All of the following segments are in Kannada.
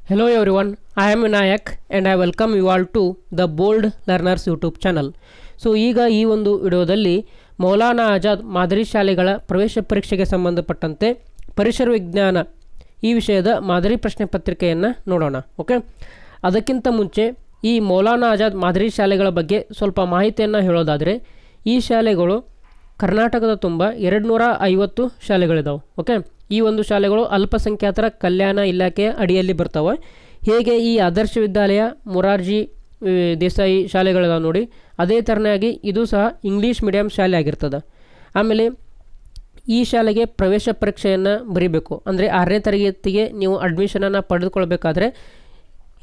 Hello everyone, I am Vinayak and I welcome you all to the Bold Learners YouTube channel. So ಈಗ ಈ ಒಂದು ವಿಡಿಯೋದಲ್ಲಿ ಮೌಲಾನಾ ಆಜಾದ್ ಮಾದರಿ ಶಾಲೆಗಳ ಪ್ರವೇಶ ಪರೀಕ್ಷೆಗೆ ಸಂಬಂಧಪಟ್ಟಂತೆ ಪರಿಸರ ವಿಜ್ಞಾನ ಈ ವಿಷಯದ ಮಾದರಿ ಪ್ರಶ್ನೆ ಪತ್ರಿಕೆಯನ್ನು ನೋಡೋಣ. ಓಕೆ, ಅದಕ್ಕಿಂತ ಮುಂಚೆ ಈ ಮೌಲಾನಾ ಆಜಾದ್ ಮಾದರಿ ಶಾಲೆಗಳ ಬಗ್ಗೆ ಸ್ವಲ್ಪ ಮಾಹಿತಿಯನ್ನು ಹೇಳೋದಾದರೆ, ಈ ಶಾಲೆಗಳು ಕರ್ನಾಟಕದ ತುಂಬ 250 ಶಾಲೆಗಳಿದಾವೆ. ಓಕೆ, ಈ ಒಂದು ಶಾಲೆಗಳು ಅಲ್ಪಸಂಖ್ಯಾತರ ಕಲ್ಯಾಣ ಇಲಾಖೆಯ ಅಡಿಯಲ್ಲಿ ಬರ್ತವೆ. ಹೇಗೆ ಈ ಆದರ್ಶ ವಿದ್ಯಾಲಯ, ಮೊರಾರ್ಜಿ ದೇಸಾಯಿ ಶಾಲೆಗಳಿದಾವೆ ನೋಡಿ, ಅದೇ ಥರನಾಗಿ ಇದು ಸಹ ಇಂಗ್ಲೀಷ್ ಮೀಡಿಯಂ ಶಾಲೆ ಆಗಿರ್ತದೆ. ಆಮೇಲೆ ಈ ಶಾಲೆಗೆ ಪ್ರವೇಶ ಪರೀಕ್ಷೆಯನ್ನು ಬರೀಬೇಕು. ಅಂದರೆ 6ನೇ ತರಗತಿಗೆ ನೀವು ಅಡ್ಮಿಷನನ್ನು ಪಡೆದುಕೊಳ್ಬೇಕಾದ್ರೆ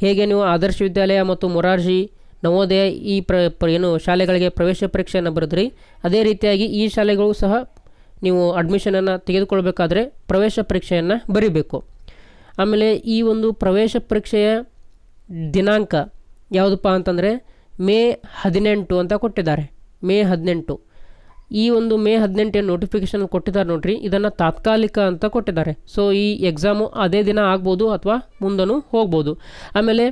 ಹೇಗೆ ನೀವು ಆದರ್ಶ ವಿದ್ಯಾಲಯ ಮತ್ತು ಮೊರಾರ್ಜಿ, ನವೋದಯ ಈ ಏನು ಶಾಲೆಗಳಿಗೆ ಪ್ರವೇಶ ಪರೀಕ್ಷೆಯನ್ನು ಬರೆದ್ರಿ, ಅದೇ ರೀತಿಯಾಗಿ ಈ ಶಾಲೆಗಳು ಸಹ ನೀವು ಅಡ್ಮಿಷನನ್ನು ತೆಗೆದುಕೊಳ್ಬೇಕಾದ್ರೆ ಪ್ರವೇಶ ಪರೀಕ್ಷೆಯನ್ನು ಬರೀಬೇಕು. ಆಮೇಲೆ ಈ ಒಂದು ಪ್ರವೇಶ ಪರೀಕ್ಷೆಯ ದಿನಾಂಕ ಯಾವುದಪ್ಪ ಅಂತಂದರೆ ಮೇ 18 ಅಂತ ಕೊಟ್ಟಿದ್ದಾರೆ. ಮೇ 18 ಈ ಒಂದು ಮೇ 18 ನೋಟಿಫಿಕೇಷನ್ ಕೊಟ್ಟಿದ್ದಾರೆ ನೋಡ್ರಿ, ಇದನ್ನು ತಾತ್ಕಾಲಿಕ ಅಂತ ಕೊಟ್ಟಿದ್ದಾರೆ. ಸೊ ಈ ಎಕ್ಸಾಮು ಅದೇ ದಿನ ಆಗ್ಬೋದು ಅಥವಾ ಮುಂದೂ ಹೋಗ್ಬೋದು. ಆಮೇಲೆ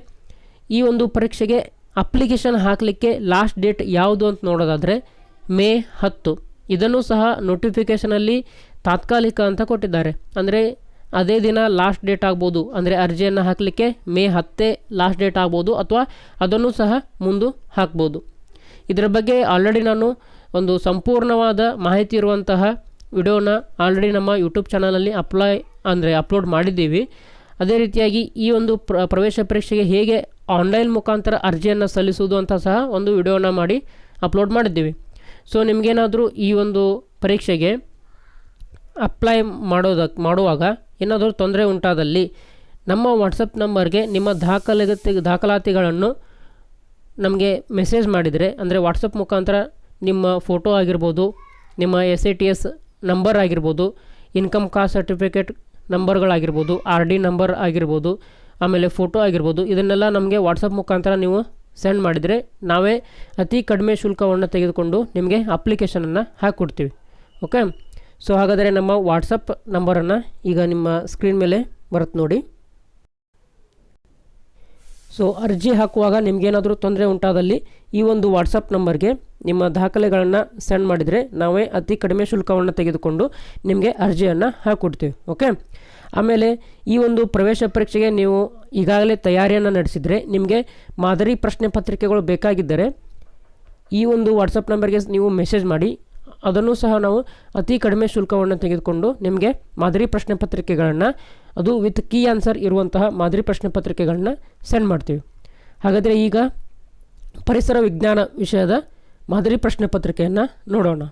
ಈ ಒಂದು ಪರೀಕ್ಷೆಗೆ ಅಪ್ಲಿಕೇಶನ್ ಹಾಕಲಿಕ್ಕೆ ಲಾಸ್ಟ್ ಡೇಟ್ ಯಾವುದು ಅಂತ ನೋಡೋದಾದರೆ ಮೇ 10. ಇದನ್ನು ಸಹ ನೋಟಿಫಿಕೇಷನಲ್ಲಿ ತಾತ್ಕಾಲಿಕ ಅಂತ ಕೊಟ್ಟಿದ್ದಾರೆ. ಅಂದರೆ ಅದೇ ದಿನ ಲಾಸ್ಟ್ ಡೇಟ್ ಆಗ್ಬೋದು. ಅಂದರೆ ಅರ್ಜಿಯನ್ನು ಹಾಕಲಿಕ್ಕೆ ಮೇ 10 ಲಾಸ್ಟ್ ಡೇಟ್ ಆಗ್ಬೋದು ಅಥವಾ ಅದನ್ನು ಸಹ ಮುಂದೆ ಹಾಕ್ಬೋದು. ಇದರ ಬಗ್ಗೆ ಆಲ್ರೆಡಿ ನಾನು ಒಂದು ಸಂಪೂರ್ಣವಾದ ಮಾಹಿತಿ ಇರುವಂತಹ ವಿಡಿಯೋನ ಆಲ್ರೆಡಿ ನಮ್ಮ ಯೂಟ್ಯೂಬ್ ಚಾನಲಲ್ಲಿ ಅಪ್ಲೋಡ್ ಮಾಡಿದ್ದೀವಿ. ಅದೇ ರೀತಿಯಾಗಿ ಈ ಒಂದು ಪ್ರವೇಶ ಪರೀಕ್ಷೆಗೆ ಹೇಗೆ ಆನ್ಲೈನ್ ಮುಖಾಂತರ ಅರ್ಜಿಯನ್ನು ಸಲ್ಲಿಸುವುದು ಅಂತ ಸಹ ಒಂದು ವಿಡಿಯೋನ ಮಾಡಿ ಅಪ್ಲೋಡ್ ಮಾಡಿದ್ದೀವಿ. ಸೊ ನಿಮಗೇನಾದರೂ ಈ ಒಂದು ಪರೀಕ್ಷೆಗೆ ಅಪ್ಲೈ ಮಾಡುವಾಗ ಏನಾದರೂ ತೊಂದರೆ ಉಂಟಾದಲ್ಲಿ ನಮ್ಮ ವಾಟ್ಸಪ್ ನಂಬರ್ಗೆ ನಿಮ್ಮ ದಾಖಲಾತಿಗಳನ್ನು ನಮಗೆ ಮೆಸೇಜ್ ಮಾಡಿದರೆ, ಅಂದರೆ ವಾಟ್ಸಪ್ ಮುಖಾಂತರ ನಿಮ್ಮ ಫೋಟೋ ಆಗಿರ್ಬೋದು, ನಿಮ್ಮ SATS ನಂಬರ್ ಆಗಿರ್ಬೋದು, ಇನ್ಕಮ್ ಕಾಸ್ಟ್ ಸರ್ಟಿಫಿಕೇಟ್ ನಂಬರ್ಗಳಾಗಿರ್ಬೋದು, RD ನಂಬರ್ ಆಗಿರ್ಬೋದು, ಆಮೇಲೆ ಫೋಟೋ ಆಗಿರ್ಬೋದು, ಇದನ್ನೆಲ್ಲ ನಮಗೆ ವಾಟ್ಸಪ್ ಮುಖಾಂತರ ನೀವು ಸೆಂಡ್ ಮಾಡಿದರೆ ನಾವೇ ಅತಿ ಕಡಿಮೆ ಶುಲ್ಕವನ್ನು ತೆಗೆದುಕೊಂಡು ನಿಮಗೆ ಅಪ್ಲಿಕೇಶನನ್ನು ಹಾಕಿಕೊಡ್ತೀವಿ. ಓಕೆ, ಸೊ ಹಾಗಾದರೆ ನಮ್ಮ ವಾಟ್ಸಪ್ ನಂಬರನ್ನು ಈಗ ನಿಮ್ಮ ಸ್ಕ್ರೀನ್ ಮೇಲೆ ಬರುತ್ತೆ ನೋಡಿ. ಸೊ ಅರ್ಜಿ ಹಾಕುವಾಗ ನಿಮಗೇನಾದರೂ ತೊಂದರೆ ಉಂಟಾದಲ್ಲಿ ಈ ಒಂದು ವಾಟ್ಸಪ್ ನಂಬರ್ಗೆ ನಿಮ್ಮ ದಾಖಲೆಗಳನ್ನು ಸೆಂಡ್ ಮಾಡಿದರೆ ನಾವೇ ಅತಿ ಕಡಿಮೆ ಶುಲ್ಕವನ್ನು ತೆಗೆದುಕೊಂಡು ನಿಮಗೆ ಅರ್ಜಿಯನ್ನು ಹಾಕಿಕೊಡ್ತೀವಿ. ಓಕೆ, ಆಮೇಲೆ ಈ ಒಂದು ಪ್ರವೇಶ ಪರೀಕ್ಷೆಗೆ ನೀವು ಈಗಾಗಲೇ ತಯಾರಿಯನ್ನು ನಡೆಸಿದರೆ ನಿಮಗೆ ಮಾದರಿ ಪ್ರಶ್ನೆ ಪತ್ರಿಕೆಗಳು ಬೇಕಾಗಿದ್ದರೆ ಈ ಒಂದು ವಾಟ್ಸಪ್ ನಂಬರ್ಗೆ ನೀವು ಮೆಸೇಜ್ ಮಾಡಿ, ಅದನ್ನು ಸಹ ನಾವು ಅತಿ ಕಡಿಮೆ ಶುಲ್ಕವನ್ನು ತೆಗೆದುಕೊಂಡು ನಿಮಗೆ ಮಾದರಿ ಪ್ರಶ್ನೆ ಪತ್ರಿಕೆಗಳನ್ನು, ಅದು ವಿತ್ ಕೀ ಆನ್ಸರ್ ಇರುವಂತಹ ಮಾದರಿ ಪ್ರಶ್ನೆ ಪತ್ರಿಕೆಗಳನ್ನ ಸೆಂಡ್ ಮಾಡ್ತೀವಿ. ಹಾಗಾದರೆ ಈಗ ಪರಿಸರ ವಿಜ್ಞಾನ ವಿಷಯದ ಮಾದರಿ ಪ್ರಶ್ನೆ ಪತ್ರಿಕೆಯನ್ನು ನೋಡೋಣ.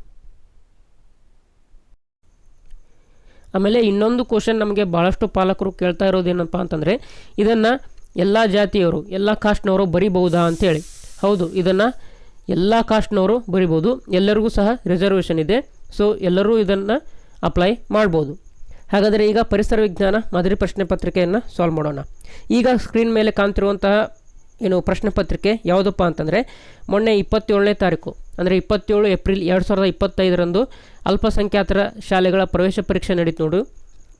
ಆಮೇಲೆ ಇನ್ನೊಂದು ಕ್ವಶನ್ ನಮಗೆ ಭಾಳಷ್ಟು ಪಾಲಕರು ಕೇಳ್ತಾ ಇರೋದೇನಪ್ಪ ಅಂತಂದರೆ, ಇದನ್ನು ಎಲ್ಲ ಜಾತಿಯವರು, ಎಲ್ಲ ಕಾಸ್ಟ್ನವರು ಬರಿಬಹುದಾ ಅಂತೇಳಿ. ಹೌದು, ಇದನ್ನು ಎಲ್ಲ ಕಾಸ್ಟ್ನವರು ಬರಿಬೋದು. ಎಲ್ಲರಿಗೂ ಸಹ ರಿಸರ್ವೇಷನ್ ಇದೆ. ಸೊ ಎಲ್ಲರೂ ಇದನ್ನು ಅಪ್ಲೈ ಮಾಡ್ಬೋದು. ಹಾಗಾದರೆ ಈಗ ಪರಿಸರ ವಿಜ್ಞಾನ ಮಾದರಿ ಪ್ರಶ್ನೆ ಪತ್ರಿಕೆಯನ್ನು ಸಾಲ್ವ್ ಮಾಡೋಣ. ಈಗ ಸ್ಕ್ರೀನ್ ಮೇಲೆ ಕಾಣ್ತಿರುವಂತಹ ಪ್ರಶ್ನೆ ಪತ್ರಿಕೆ ಯಾವುದಪ್ಪ ಅಂತಂದರೆ, ಮೊನ್ನೆ 27ನೇ ತಾರೀಕು ಅಂದರೆ 27 ಏಪ್ರಿಲ್ 2025 ಅಲ್ಪಸಂಖ್ಯಾತರ ಶಾಲೆಗಳ ಪ್ರವೇಶ ಪರೀಕ್ಷೆ ನಡೀತು ನೋಡು,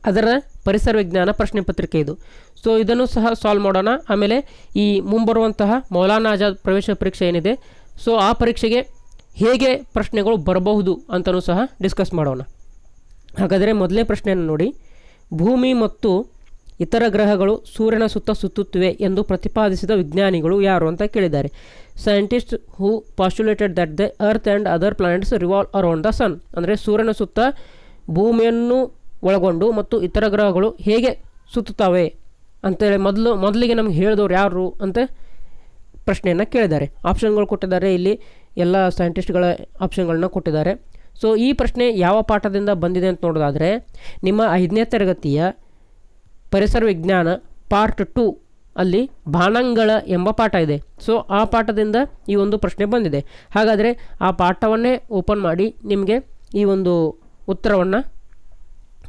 ಅದರ ಪರಿಸರ ವಿಜ್ಞಾನ ಪ್ರಶ್ನೆ ಪತ್ರಿಕೆ ಇದು. ಸೊ ಇದನ್ನು ಸಹ ಸಾಲ್ವ್ ಮಾಡೋಣ. ಆಮೇಲೆ ಈ ಮುಂಬರುವಂತಹ ಮೌಲಾನಾ ಆಜಾದ್ ಪ್ರವೇಶ ಪರೀಕ್ಷೆ ಏನಿದೆ, ಸೊ ಆ ಪರೀಕ್ಷೆಗೆ ಹೇಗೆ ಪ್ರಶ್ನೆಗಳು ಬರಬಹುದು ಅಂತಲೂ ಸಹ ಡಿಸ್ಕಸ್ ಮಾಡೋಣ. ಹಾಗಾದರೆ ಮೊದಲನೇ ಪ್ರಶ್ನೆಯನ್ನು ನೋಡಿ, ಭೂಮಿ ಮತ್ತು ಇತರ ಗ್ರಹಗಳು ಸೂರ್ಯನ ಸುತ್ತ ಸುತ್ತುತ್ತಿವೆ ಎಂದು ಪ್ರತಿಪಾದಿಸಿದ ವಿಜ್ಞಾನಿಗಳು ಯಾರು ಅಂತ ಕೇಳಿದ್ದಾರೆ. Scientist who postulated that the earth and other planets revolve around the sun. ಅಂದರೆ ಸೂರ್ಯನ ಸುತ್ತ ಭೂಮಿಯನ್ನು ಒಳಗೊಂಡು ಮತ್ತು ಇತರ ಗ್ರಹಗಳು ಹೇಗೆ ಸುತ್ತುತ್ತವೆ ಅಂತೇಳಿ ಮೊದಲಿಗೆ ನಮ್ಗೆ ಹೇಳಿದವರು ಯಾರು ಅಂತ ಪ್ರಶ್ನೆಯನ್ನು ಕೇಳಿದ್ದಾರೆ. ಆಪ್ಷನ್ಗಳು ಕೊಟ್ಟಿದ್ದಾರೆ, ಇಲ್ಲಿ ಎಲ್ಲ ಸೈಂಟಿಸ್ಟ್ಗಳ ಆಪ್ಷನ್ಗಳನ್ನ ಕೊಟ್ಟಿದ್ದಾರೆ. ಸೊ ಈ ಪ್ರಶ್ನೆ ಯಾವ ಪಾಠದಿಂದ ಬಂದಿದೆ ಅಂತ ನೋಡೋದಾದರೆ, ನಿಮ್ಮ 5ನೇ ತರಗತಿಯ ಪರಿಸರ ವಿಜ್ಞಾನ ಪಾರ್ಟ್ 2 ಅಲ್ಲಿ ಬಾನಂಗಳ ಎಂಬ ಪಾಠ ಇದೆ. ಸೊ ಆ ಪಾಠದಿಂದ ಈ ಒಂದು ಪ್ರಶ್ನೆ ಬಂದಿದೆ. ಹಾಗಾದರೆ ಆ ಪಾಠವನ್ನೇ ಓಪನ್ ಮಾಡಿ ನಿಮಗೆ ಈ ಒಂದು ಉತ್ತರವನ್ನು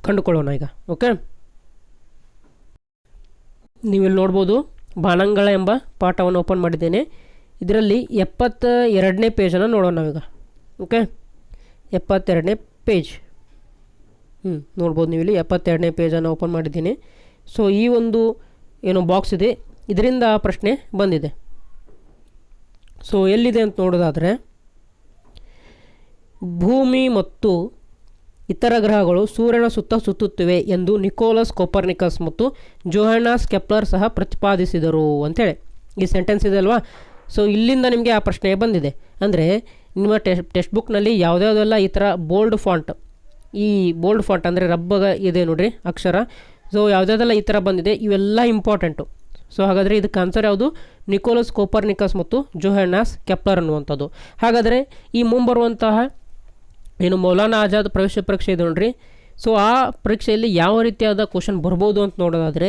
ಕಂಡುಕೊಳ್ಳೋಣ ಈಗ. ಓಕೆ, ನೀವಿಲ್ಲಿ ನೋಡ್ಬೋದು, ಬಾನಂಗಳ ಎಂಬ ಪಾಠವನ್ನು ಓಪನ್ ಮಾಡಿದ್ದೇನೆ. ಇದರಲ್ಲಿ 72ನೇ ಪೇಜನ್ನು ನೋಡೋಣ ನಾವೀಗ. ಓಕೆ, 72ನೇ ಪೇಜ್ ನೋಡ್ಬೋದು ನೀವು ಇಲ್ಲಿ 72ನೇ ಪೇಜನ್ನು ಓಪನ್ ಮಾಡಿದ್ದೀನಿ. ಸೊ ಈ ಒಂದು ಏನು ಬಾಕ್ಸ್ ಇದೆ, ಇದರಿಂದ ಆ ಪ್ರಶ್ನೆ ಬಂದಿದೆ. ಸೊ ಎಲ್ಲಿದೆ ಅಂತ ನೋಡೋದಾದರೆ, ಭೂಮಿ ಮತ್ತು ಇತರ ಗ್ರಹಗಳು ಸೂರ್ಯನ ಸುತ್ತ ಸುತ್ತುತ್ತಿವೆ ಎಂದು ನಿಕೋಲಸ್ ಕೋಪರ್ನಿಕಸ್ ಮತ್ತು ಜೋಹಾನಸ್ ಕೆಪ್ಲರ್ ಸಹ ಪ್ರತಿಪಾದಿಸಿದರು ಅಂತೇಳಿ ಈ ಸೆಂಟೆನ್ಸ್ ಇದೆ ಅಲ್ವಾ. ಸೊ ಇಲ್ಲಿಂದ ನಿಮಗೆ ಆ ಪ್ರಶ್ನೆ ಬಂದಿದೆ. ಅಂದರೆ ನಿಮ್ಮ ಟೆಕ್ಸ್ಟ್ ಬುಕ್ನಲ್ಲಿ ಯಾವುದ್ಯಾವುದೆಲ್ಲ ಈ ಥರ ಬೋಲ್ಡ್ ಫಾಂಟ್, ಈ ಬೋಲ್ಡ್ ಫಾಂಟ್ ಅಂದರೆ ರಬ್ಬಗ ಇದೆ ನೋಡಿರಿ ಅಕ್ಷರ, ಸೊ ಯಾವುದ್ಯಾವುದೆಲ್ಲ ಈ ಥರ ಬಂದಿದೆ ಇವೆಲ್ಲ ಇಂಪಾರ್ಟೆಂಟು. ಸೊ ಹಾಗಾದರೆ ಇದಕ್ಕೆ ಆನ್ಸರ್ ಯಾವುದು? ನಿಕೋಲಸ್ ಕೋಪರ್ನಿಕಸ್ ಮತ್ತು ಜೋಹಾನಸ್ ಕೆಪ್ಲರ್ ಅನ್ನುವಂಥದ್ದು. ಹಾಗಾದರೆ ಈ ಮುಂಬರುವಂತಹ ಏನು ಮೌಲಾನಾ ಆಜಾದ್ ಪ್ರವೇಶ ಪರೀಕ್ಷೆ ಇದೆ ನೋಡ್ರಿ, ಸೊ ಆ ಪರೀಕ್ಷೆಯಲ್ಲಿ ಯಾವ ರೀತಿಯಾದ ಕ್ವಶನ್ ಬರ್ಬೋದು ಅಂತ ನೋಡೋದಾದರೆ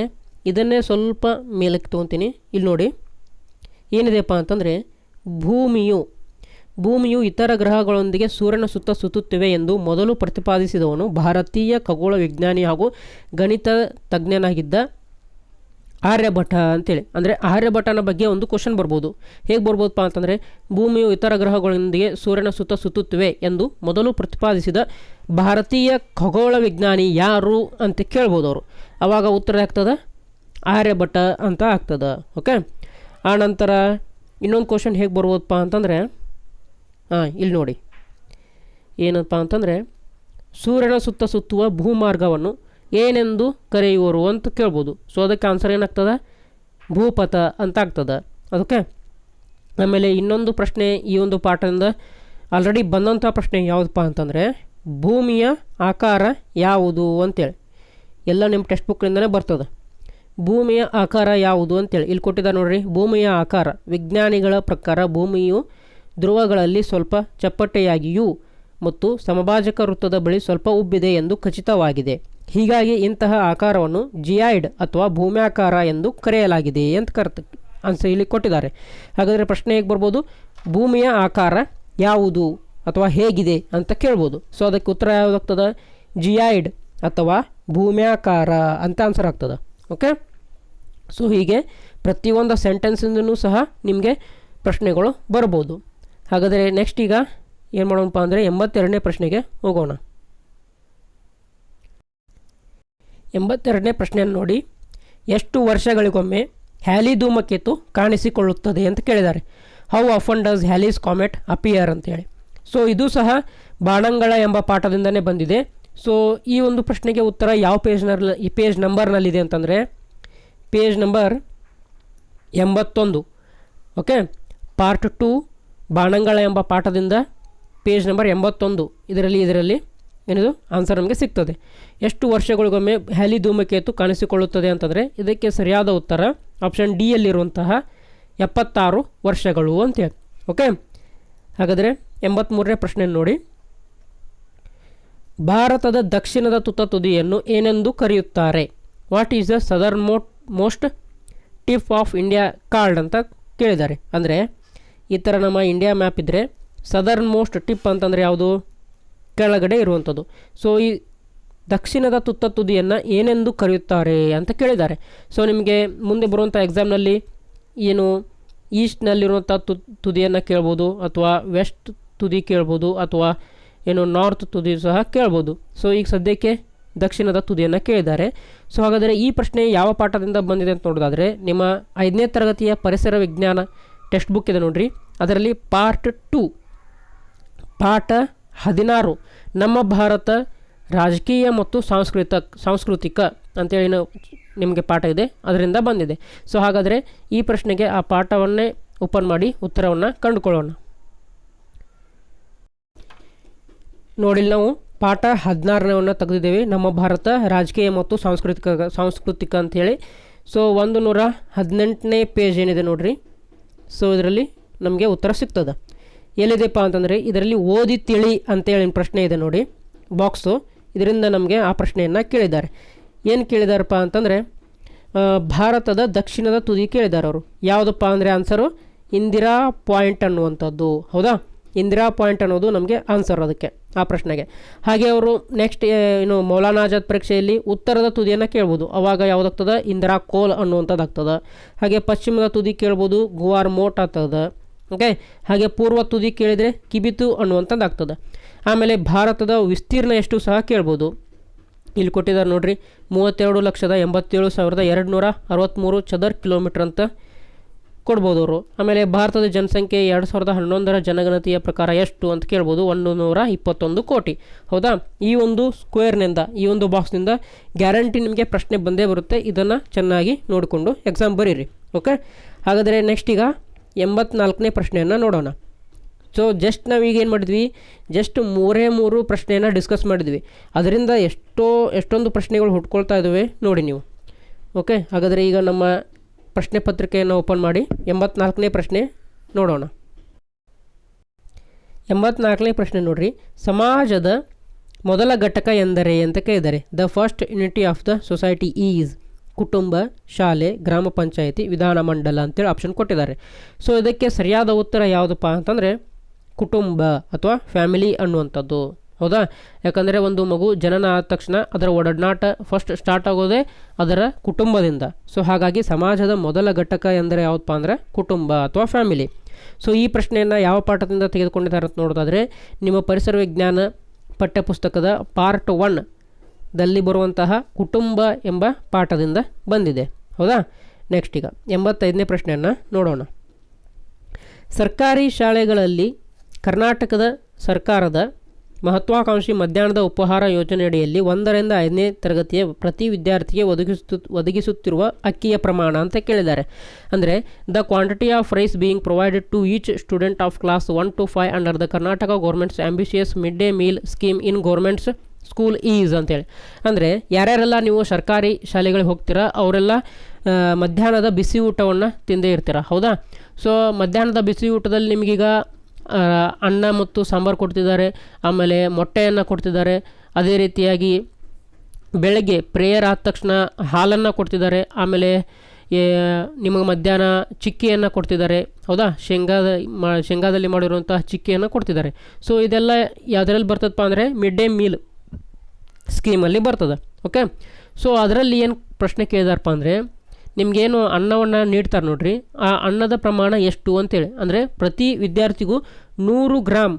ಇದನ್ನೇ ಸ್ವಲ್ಪ ಮೇಲಕ್ಕೆ ತೊಗೊತೀನಿ. ಇಲ್ಲಿ ನೋಡಿ ಏನಿದೆಪ್ಪ ಅಂತಂದರೆ, ಭೂಮಿಯು ಇತರ ಗ್ರಹಗಳೊಂದಿಗೆ ಸೂರ್ಯನ ಸುತ್ತ ಸುತ್ತುತ್ತಿವೆ ಎಂದು ಮೊದಲು ಪ್ರತಿಪಾದಿಸಿದವನು ಭಾರತೀಯ ಖಗೋಳ ವಿಜ್ಞಾನಿ ಹಾಗೂ ಗಣಿತ ತಜ್ಞನಾಗಿದ್ದ ಆರ್ಯಭಟ ಅಂತೇಳಿ. ಅಂದರೆ ಆರ್ಯಭಟನ ಬಗ್ಗೆ ಒಂದು ಕ್ವಶನ್ ಬರ್ಬೋದು. ಹೇಗೆ ಬರ್ಬೋದಪ್ಪ ಅಂತಂದರೆ, ಭೂಮಿಯು ಇತರ ಗ್ರಹಗಳೊಂದಿಗೆ ಸೂರ್ಯನ ಸುತ್ತ ಸುತ್ತುತ್ತಿವೆ ಎಂದು ಮೊದಲು ಪ್ರತಿಪಾದಿಸಿದ ಭಾರತೀಯ ಖಗೋಳ ವಿಜ್ಞಾನಿ ಯಾರು ಅಂತ ಕೇಳ್ಬೋದು ಅವರು. ಆವಾಗ ಉತ್ತರ ಆಗ್ತದೆ ಆರ್ಯಭಟ ಅಂತ ಆಗ್ತದೆ. ಓಕೆ, ಆನಂತರ ಇನ್ನೊಂದು ಕ್ವಶನ್ ಹೇಗೆ ಬರ್ಬೋದಪ್ಪ ಅಂತಂದರೆ, ಇಲ್ಲಿ ನೋಡಿ ಏನಪ್ಪ ಅಂತಂದರೆ, ಸೂರ್ಯನ ಸುತ್ತ ಸುತ್ತುವ ಭೂಮಾರ್ಗವನ್ನು ಏನೆಂದು ಕರೆಯುವರು ಅಂತ ಕೇಳ್ಬೋದು. ಸೊ ಅದಕ್ಕೆ ಆನ್ಸರ್ ಏನಾಗ್ತದೆ? ಭೂಪಥ ಅಂತ ಆಗ್ತದೆ. ಅದಕ್ಕೆ ಆಮೇಲೆ ಇನ್ನೊಂದು ಪ್ರಶ್ನೆ ಈ ಒಂದು ಪಾಠದಿಂದ ಆಲ್ರೆಡಿ ಬಂದಂಥ ಪ್ರಶ್ನೆ ಯಾವುದಪ್ಪ ಅಂತಂದರೆ, ಭೂಮಿಯ ಆಕಾರ ಯಾವುದು ಅಂತೇಳಿ ಎಲ್ಲ ನಿಮ್ಮ ಟೆಕ್ಸ್ಟ್ ಬುಕ್ಕಿಂದನೇ ಬರ್ತದೆ. ಭೂಮಿಯ ಆಕಾರ ಯಾವುದು ಅಂತೇಳಿ ಇಲ್ಲಿ ಕೊಟ್ಟಿದ್ದಾರೆ ನೋಡಿರಿ. ಭೂಮಿಯ ಆಕಾರ ವಿಜ್ಞಾನಿಗಳ ಪ್ರಕಾರ ಭೂಮಿಯು ಧ್ರುವಗಳಲ್ಲಿ ಸ್ವಲ್ಪ ಚಪ್ಪಟೆಯಾಗಿಯೂ ಮತ್ತು ಸಮಭಾಜಕ ವೃತ್ತದ ಬಳಿ ಸ್ವಲ್ಪ ಉಬ್ಬಿದೆ ಎಂದು ಖಚಿತವಾಗಿದೆ. ಹೀಗಾಗಿ ಇಂತಹ ಆಕಾರವನ್ನು ಜಿಯಾಯ್ಡ್ ಅಥವಾ ಭೂಮ್ಯಾಕಾರ ಎಂದು ಕರೆಯಲಾಗಿದೆ ಅಂತ ಆನ್ಸರ್ ಇಲ್ಲಿ ಕೊಟ್ಟಿದ್ದಾರೆ. ಹಾಗಾದರೆ ಪ್ರಶ್ನೆ ಹೇಗೆ ಬರ್ಬೋದು? ಭೂಮಿಯ ಆಕಾರ ಯಾವುದು ಅಥವಾ ಹೇಗಿದೆ ಅಂತ ಕೇಳ್ಬೋದು. ಸೊ ಅದಕ್ಕೆ ಉತ್ತರ ಯಾವುದಾಗ್ತದೆ? ಜಿಯಾಯ್ಡ್ ಅಥವಾ ಭೂಮ್ಯಾಕಾರ ಅಂತ ಆನ್ಸರ್ ಆಗ್ತದೆ. ಓಕೆ, ಸೊ ಹೀಗೆ ಪ್ರತಿಯೊಂದು ಸೆಂಟೆನ್ಸಿಂದನೂ ಸಹ ನಿಮಗೆ ಪ್ರಶ್ನೆಗಳು ಬರ್ಬೋದು. ಹಾಗಾದರೆ ನೆಕ್ಸ್ಟ್ ಈಗ ಏನು ಮಾಡೋಣಪ್ಪ ಅಂದರೆ 82ನೇ ಪ್ರಶ್ನೆಗೆ ಹೋಗೋಣ. 82ನೇ ಪ್ರಶ್ನೆಯನ್ನು ನೋಡಿ, ಎಷ್ಟು ವರ್ಷಗಳಿಗೊಮ್ಮೆ ಹ್ಯಾಲಿ ಧೂಮಕೇತು ಕಾಣಿಸಿಕೊಳ್ಳುತ್ತದೆ ಅಂತ ಕೇಳಿದ್ದಾರೆ. How often does Halley's comet appear ಅಂತೇಳಿ. ಸೊ ಇದು ಸಹ ಬಾಣಂಗಳ ಎಂಬ ಪಾಠದಿಂದನೇ ಬಂದಿದೆ. ಸೊ ಈ ಒಂದು ಪ್ರಶ್ನೆಗೆ ಉತ್ತರ ಯಾವ ಪೇಜ್ ನಂಬರ್ನಲ್ಲಿದೆ ಅಂತಂದರೆ ಪೇಜ್ ನಂಬರ್ 81. ಓಕೆ, ಪಾರ್ಟ್ 2 ಬಾಣಂಗಳ ಎಂಬ ಪಾಠದಿಂದ ಪೇಜ್ ನಂಬರ್ 81 ಇದರಲ್ಲಿ ಏನಿದು ಆನ್ಸರ್ ನಮಗೆ ಸಿಗ್ತದೆ. ಎಷ್ಟು ವರ್ಷಗಳಿಗೊಮ್ಮೆ ಹ್ಯಾಲಿ ಧೂಮಕೇತು ಕಾಣಿಸಿಕೊಳ್ಳುತ್ತದೆ ಅಂತಂದರೆ ಇದಕ್ಕೆ ಸರಿಯಾದ ಉತ್ತರ ಆಪ್ಷನ್ ಡಿ ಯಲ್ಲಿರುವಂತಹ 76 ವರ್ಷಗಳು ಅಂತೇಳಿ. ಓಕೆ, ಹಾಗಾದರೆ 83ನೇ ಪ್ರಶ್ನೆ ನೋಡಿ, ಭಾರತದ ದಕ್ಷಿಣದ ತುತ್ತ ತುದಿಯನ್ನು ಏನೆಂದು ಕರೆಯುತ್ತಾರೆ? What is the southern most tip of India card ಅಂತ ಕೇಳಿದ್ದಾರೆ. ಅಂದರೆ ಈ ಥರ ನಮ್ಮ ಇಂಡಿಯಾ ಮ್ಯಾಪ್ ಇದ್ದರೆ ಸದರ್ನ್ ಮೋಸ್ಟ್ ಟಿಪ್ ಅಂತಂದರೆ ಯಾವುದು? ಕೆಳಗಡೆ ಇರುವಂಥದ್ದು. ಸೊ ಈ ದಕ್ಷಿಣದ ತುತ್ತ ತುದಿಯನ್ನು ಏನೆಂದು ಕರೆಯುತ್ತಾರೆ ಅಂತ ಕೇಳಿದ್ದಾರೆ. ಸೊ ನಿಮಗೆ ಮುಂದೆ ಬರುವಂಥ ಎಕ್ಸಾಮ್ನಲ್ಲಿ ಏನು ಈಸ್ಟ್ನಲ್ಲಿರುವಂಥ ತುದಿಯನ್ನು ಕೇಳ್ಬೋದು, ಅಥವಾ ವೆಸ್ಟ್ ತುದಿ ಕೇಳ್ಬೋದು, ಅಥವಾ ಏನು ನಾರ್ತ್ ತುದಿ ಸಹ ಕೇಳ್ಬೋದು. ಸೊ ಈಗ ಸದ್ಯಕ್ಕೆ ದಕ್ಷಿಣದ ತುದಿಯನ್ನು ಕೇಳಿದ್ದಾರೆ. ಸೊ ಹಾಗಾದರೆ ಈ ಪ್ರಶ್ನೆ ಯಾವ ಪಾಠದಿಂದ ಬಂದಿದೆ ಅಂತ ನೋಡೋದಾದರೆ ನಿಮ್ಮ 5ನೇ ತರಗತಿಯ ಪರಿಸರ ವಿಜ್ಞಾನ ಟೆಕ್ಸ್ಟ್ ಬುಕ್ ಇದೆ ನೋಡ್ರಿ, ಅದರಲ್ಲಿ ಪಾರ್ಟ್ 2 ಪಾಠ 16 ನಮ್ಮ ಭಾರತ ರಾಜಕೀಯ ಮತ್ತು ಸಾಂಸ್ಕೃತಿಕ ಅಂತೇಳಿ ನಿಮಗೆ ಪಾಠ ಇದೆ, ಅದರಿಂದ ಬಂದಿದೆ. ಸೊ ಹಾಗಾದರೆ ಈ ಪ್ರಶ್ನೆಗೆ ಆ ಪಾಠವನ್ನೇ ಓಪನ್ ಮಾಡಿ ಉತ್ತರವನ್ನು ಕಂಡುಕೊಳ್ಳೋಣ. ನೋಡಿ, ನಾವು ಪಾಠ 16ನೇ ತೆಗೆದಿದ್ದೇವೆ, ನಮ್ಮ ಭಾರತ ರಾಜಕೀಯ ಮತ್ತು ಸಾಂಸ್ಕೃತಿಕ ಅಂಥೇಳಿ. ಸೊ 118ನೇ ಪೇಜ್ ಏನಿದೆ ನೋಡ್ರಿ, ಸೊ ಇದರಲ್ಲಿ ನಮಗೆ ಉತ್ತರ ಸಿಗ್ತದೆ. ಎಲ್ಲಿದೆಪ್ಪ ಅಂತಂದರೆ ಇದರಲ್ಲಿ ಓದಿ ತಿಳಿ ಅಂತೇಳಿ ಪ್ರಶ್ನೆ ಇದೆ ನೋಡಿ ಬಾಕ್ಸು, ಇದರಿಂದ ನಮಗೆ ಆ ಪ್ರಶ್ನೆಯನ್ನು ಕೇಳಿದ್ದಾರೆ. ಏನು ಕೇಳಿದಾರಪ್ಪ ಅಂತಂದರೆ ಭಾರತದ ದಕ್ಷಿಣದ ತುದಿ ಕೇಳಿದ್ದಾರೆ ಅವರು. ಯಾವುದಪ್ಪ ಅಂದರೆ ಆನ್ಸರು ಇಂದಿರಾ ಪಾಯಿಂಟ್ ಅನ್ನುವಂಥದ್ದು. ಹೌದಾ, ಇಂದಿರಾ ಪಾಯಿಂಟ್ ಅನ್ನೋದು ನಮಗೆ ಆನ್ಸರ್ ಅದಕ್ಕೆ ಆ ಪ್ರಶ್ನೆಗೆ. ಹಾಗೆ ಅವರು ನೆಕ್ಸ್ಟ್ ಏನು ಮೌಲಾನಾ ಆಜಾದ್ ಪರೀಕ್ಷೆಯಲ್ಲಿ ಉತ್ತರದ ತುದಿಯನ್ನು ಕೇಳ್ಬೋದು, ಅವಾಗ ಯಾವುದಾಗ್ತದೆ? ಇಂದಿರಾ ಕೋಲ್ ಅನ್ನುವಂಥದ್ದು ಆಗ್ತದೆ. ಹಾಗೆ ಪಶ್ಚಿಮದ ತುದಿ ಕೇಳ್ಬೋದು, ಗುವಾರ್ ಮೋಟ್ ಆಗ್ತದೆ. ಓಕೆ, ಹಾಗೆ ಪೂರ್ವ ತುದಿ ಕೇಳಿದರೆ ಕಿಬಿತು ಅನ್ನುವಂಥದ್ದು ಆಗ್ತದೆ. ಆಮೇಲೆ ಭಾರತದ ವಿಸ್ತೀರ್ಣ ಎಷ್ಟು ಸಹ ಕೇಳ್ಬೋದು. ಇಲ್ಲಿ ಕೊಟ್ಟಿದ್ದಾರೆ ನೋಡಿರಿ, 32,87,263 ಚದರ್ ಕಿಲೋಮೀಟ್ರ್ ಅಂತ ಕೊಡ್ಬೋದು ಅವರು. ಆಮೇಲೆ ಭಾರತದ ಜನಸಂಖ್ಯೆ 2011 ಜನಗಣತಿಯ ಪ್ರಕಾರ ಎಷ್ಟು ಅಂತ ಕೇಳ್ಬೋದು, 121 ಕೋಟಿ. ಹೌದಾ, ಈ ಒಂದು ಸ್ಕ್ವೇರ್ನಿಂದ, ಈ ಒಂದು ಬಾಕ್ಸ್ನಿಂದ ಗ್ಯಾರಂಟಿ ನಿಮಗೆ ಪ್ರಶ್ನೆ ಬಂದೇ ಬರುತ್ತೆ. ಇದನ್ನು ಚೆನ್ನಾಗಿ ನೋಡಿಕೊಂಡು ಎಕ್ಸಾಮ್ ಬರೀರಿ. ಓಕೆ, ಹಾಗಾದರೆ ನೆಕ್ಸ್ಟ್ ಈಗ 84ನೇ ಪ್ರಶ್ನೆಯನ್ನು ನೋಡೋಣ. ಸೊ ಜಸ್ಟ್ ನಾವೀಗ ಏನು ಮಾಡಿದ್ವಿ, ಜಸ್ಟ್ 3 ಪ್ರಶ್ನೆಯನ್ನು ಡಿಸ್ಕಸ್ ಮಾಡಿದ್ವಿ. ಅದರಿಂದ ಎಷ್ಟೊಂದು ಪ್ರಶ್ನೆಗಳು ಹುಟ್ಕೊಳ್ತಾ ಇದ್ದಾವೆ ನೋಡಿ ನೀವು. ಓಕೆ, ಹಾಗಾದರೆ ಈಗ ನಮ್ಮ ಪ್ರಶ್ನೆ ಪತ್ರಿಕೆಯನ್ನು ಓಪನ್ ಮಾಡಿ 84ನೇ ಪ್ರಶ್ನೆ ನೋಡೋಣ. 84ನೇ ಪ್ರಶ್ನೆ ನೋಡ್ರಿ, ಸಮಾಜದ ಮೊದಲ ಘಟಕ ಎಂದರೆ ಅಂತ ಕೇಳಿದ್ದಾರೆ. The first unity of the society is ಕುಟುಂಬ, ಶಾಲೆ, ಗ್ರಾಮ ಪಂಚಾಯಿತಿ, ವಿಧಾನಮಂಡಲ ಅಂತೇಳಿ ಆಪ್ಷನ್ ಕೊಟ್ಟಿದ್ದಾರೆ. ಸೊ ಇದಕ್ಕೆ ಸರಿಯಾದ ಉತ್ತರ ಯಾವುದಪ್ಪ ಅಂತಂದರೆ ಕುಟುಂಬ ಅಥವಾ ಫ್ಯಾಮಿಲಿ ಅನ್ನುವಂಥದ್ದು. ಹೌದಾ, ಯಾಕಂದರೆ ಒಂದು ಮಗು ಜನನ ಆದ ತಕ್ಷಣ ಅದರ ಒಡನಾಟ ಫಸ್ಟ್ ಸ್ಟಾರ್ಟ್ ಆಗೋದೇ ಅದರ ಕುಟುಂಬದಿಂದ. ಸೊ ಹಾಗಾಗಿ ಸಮಾಜದ ಮೊದಲ ಘಟಕ ಎಂದರೆ ಯಾವುದಪ್ಪ ಅಂದರೆ ಕುಟುಂಬ ಅಥವಾ ಫ್ಯಾಮಿಲಿ. ಸೊ ಈ ಪ್ರಶ್ನೆಯನ್ನು ಯಾವ ಪಾಠದಿಂದ ತೆಗೆದುಕೊಂಡಿದ್ದಾರೆ ಅಂತ ನೋಡೋದಾದರೆ, ನಿಮ್ಮ ಪರಿಸರ ವಿಜ್ಞಾನ ಪಠ್ಯಪುಸ್ತಕದ ಪಾರ್ಟ್ 1 ದಲ್ಲಿ ಬರುವಂತಹ ಕುಟುಂಬ ಎಂಬ ಪಾಠದಿಂದ ಬಂದಿದೆ. ಹೌದಾ, ನೆಕ್ಸ್ಟ್ ಈಗ 85ನೇ ಪ್ರಶ್ನೆಯನ್ನು ನೋಡೋಣ. ಸರ್ಕಾರಿ ಶಾಲೆಗಳಲ್ಲಿ ಕರ್ನಾಟಕದ ಸರ್ಕಾರದ ಮಹತ್ವಾಕಾಂಕ್ಷಿ ಮಧ್ಯಾಹ್ನದ ಉಪಹಾರ ಯೋಜನೆಯಡಿಯಲ್ಲಿ 1ರಿಂದ 5ನೇ ತರಗತಿಯ ಪ್ರತಿ ವಿದ್ಯಾರ್ಥಿಗೆ ಒದಗಿಸುತ್ತಿರುವ ಅಕ್ಕಿಯ ಪ್ರಮಾಣ ಅಂತ ಕೇಳಿದ್ದಾರೆ. ಅಂದರೆ the quantity of rice being provided to each student of class 1 to 5 under the Karnataka government's ambitious mid day meal scheme in government's school is ಅಂತೇಳಿ. ಅಂದರೆ ಯಾರ್ಯಾರೆಲ್ಲ ನೀವು ಸರ್ಕಾರಿ ಶಾಲೆಗಳಿಗೆ ಹೋಗ್ತೀರಾ ಅವರೆಲ್ಲ ಮಧ್ಯಾಹ್ನದ ಬಿಸಿ ಊಟವನ್ನು ತಿಂದೇ ಇರ್ತೀರ. ಹೌದಾ, ಸೊ ಮಧ್ಯಾಹ್ನದ ಬಿಸಿ ಊಟದಲ್ಲಿ ನಿಮಗೀಗ ಅನ್ನ ಮತ್ತು ಸಾಂಬಾರು ಕೊಡ್ತಿದ್ದಾರೆ, ಆಮೇಲೆ ಮೊಟ್ಟೆಯನ್ನು ಕೊಡ್ತಿದ್ದಾರೆ. ಅದೇ ರೀತಿಯಾಗಿ ಬೆಳಗ್ಗೆ ಪ್ರೇಯರ್ ಆದ ತಕ್ಷಣ ಹಾಲನ್ನು ಕೊಡ್ತಿದ್ದಾರೆ. ಆಮೇಲೆ ನಿಮಗೆ ಮಧ್ಯಾಹ್ನ ಚಿಕ್ಕಿಯನ್ನು ಕೊಡ್ತಿದ್ದಾರೆ. ಹೌದಾ, ಶೇಂಗಾದಲ್ಲಿ ಮಾಡಿರುವಂತಹ ಚಿಕ್ಕಿಯನ್ನು ಕೊಡ್ತಿದ್ದಾರೆ. ಸೊ ಇದೆಲ್ಲ ಯಾವುದರಲ್ಲಿ ಬರ್ತದಪ್ಪ ಅಂದರೆ ಮಿಡ್ ಡೇ ಮೀಲ್ ಸ್ಕೀಮಲ್ಲಿ ಬರ್ತದೆ. ಓಕೆ, ಸೊ ಅದರಲ್ಲಿ ಏನು ಪ್ರಶ್ನೆ ಕೇಳಿದಾರಪ್ಪ ಅಂದರೆ, ನಿಮಗೇನು ಅನ್ನವನ್ನು ನೀಡ್ತಾರೆ ನೋಡ್ರಿ, ಆ ಅನ್ನದ ಪ್ರಮಾಣ ಎಷ್ಟು ಅಂತೇಳಿ. ಅಂದರೆ ಪ್ರತಿ ವಿದ್ಯಾರ್ಥಿಗೂ 100 ಗ್ರಾಮ್